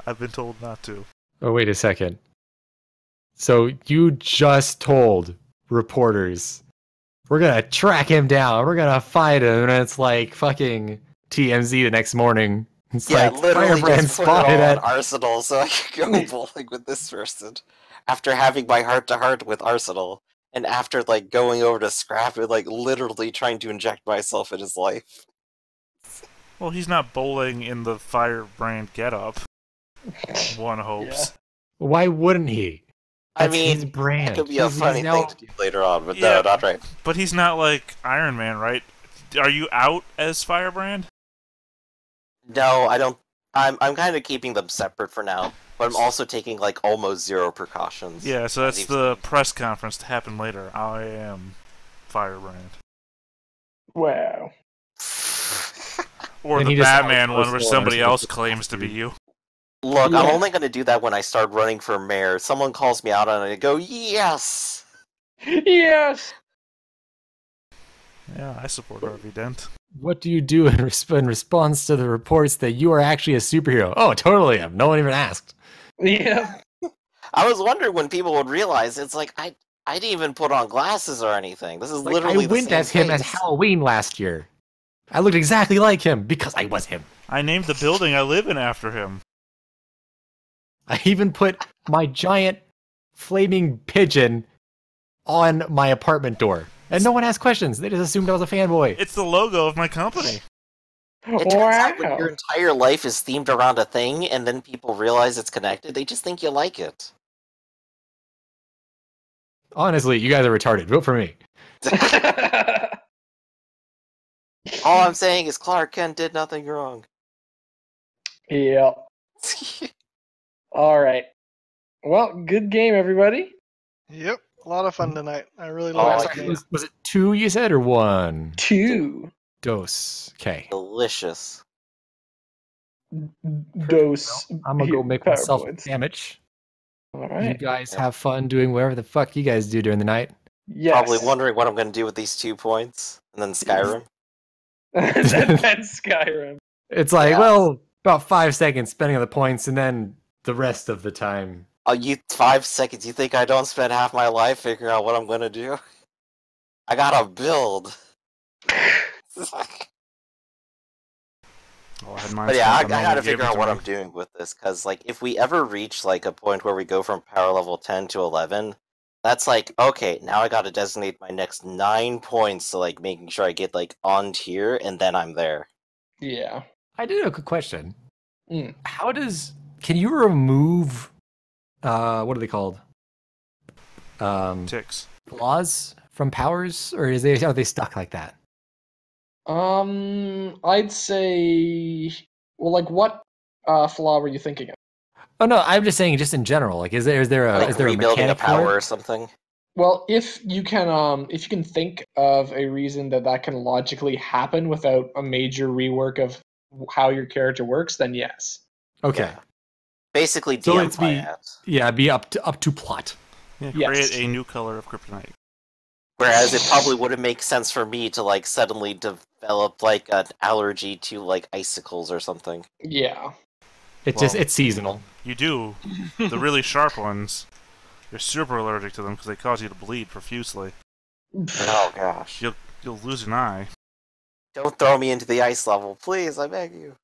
I've been told not to. Oh, wait a second. So you just told reporters we're gonna track him down, we're gonna fight him, and it's like fucking TMZ the next morning. It's Yeah, like literally Firebrand just put it all spotted on at. Arsenal so I could go bowling with this person. After having my heart-to-heart with Arsenal. And after, like, going over to Scrap and, like, literally trying to inject myself in his life. Well, he's not bowling in the Firebrand getup. One hopes. Why wouldn't he? I That's mean, his brand. that could be a funny now- thing to do later on, but Yeah. no, not right. But he's not like Iron Man, right? Are you out as Firebrand? No, I don't. I'm kind of keeping them separate for now, but I'm also taking, like, almost 0 precautions. Yeah, so that's the press conference to happen later. I am Firebrand. Wow. Or And the he just Batman outposts one where the somebody owners else of the claims to be you. Look, Yeah. I'm only going to do that when I start running for mayor. Someone calls me out on it and I go, yes! Yes. Yeah, I support Harvey Dent. What do you do in response to the reports that you are actually a superhero? Oh, totally am. No one even asked. Yeah. I was wondering when people would realize it's like, I didn't even put on glasses or anything. This is Like, literally I the went same as him at face. Halloween last year. I looked exactly like him because I was him. I named the building I live in after him. I even put my giant flaming pigeon on my apartment door. And no one asked questions. They just assumed I was a fanboy. It's the logo of my company. It turns out when Wow. your entire life is themed around a thing and then people realize it's connected, they just think you like it. Honestly, you guys are retarded. Vote for me. All I'm saying is Clark Kent did nothing wrong. Yeah. All right. Well, good game, everybody. Yep. A lot of fun tonight. I really Oh, love like this it. game. Was it 2 you said, or 1? 2 Dose. Okay. Delicious. dose. I'm gonna go make myself a PowerPoints. sandwich. All You right. guys Yep. have fun doing whatever the fuck you guys do during the night. Yes. Probably wondering what I'm going to do with these 2 points. And then Skyrim. And then Skyrim. It's like, Yeah. well, about 5 seconds spending on the points, and then the rest of the time. Oh, you 5 seconds. You think I don't spend half my life figuring out what I'm going to do? I gotta build. Oh, I had mine But yeah, I spent the moment gotta you gave figure it out to what me. I'm doing with this, because like if we ever reach like a point where we go from power level 10 to 11, that's like, okay, now I gotta designate my next 9 points to like making sure I get like on tier, and then I'm there. Yeah. I did have a quick question. Mm. Can you remove, what are they called? Ticks. Flaws from powers, or are they stuck like that? I'd say. Well, like, what flaw were you thinking of? Oh no, I'm just saying, just in general. Like, is there a Like is there a rebuilding a mechanic power for or it? something. Well, if you can think of a reason that can logically happen without a major rework of how your character works, then yes. Okay, Yeah. Basically, so DM it's be tie-ins. be up to plot. Yeah, Yes. create a new color of kryptonite. Whereas it probably wouldn't make sense for me to like suddenly develop like an allergy to like icicles or something. Yeah. It's seasonal. You do. The really sharp ones, you're super allergic to them because they cause you to bleed profusely. Oh gosh. You'll lose an eye. Don't throw me into the ice level, please, I beg you.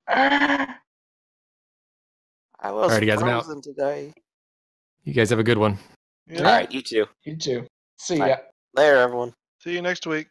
I was Alrighty, guys, I'm out. frozen today. You guys have a good one. Yeah. Alright, you too. You too. See Bye. ya. Later, everyone. See you next week.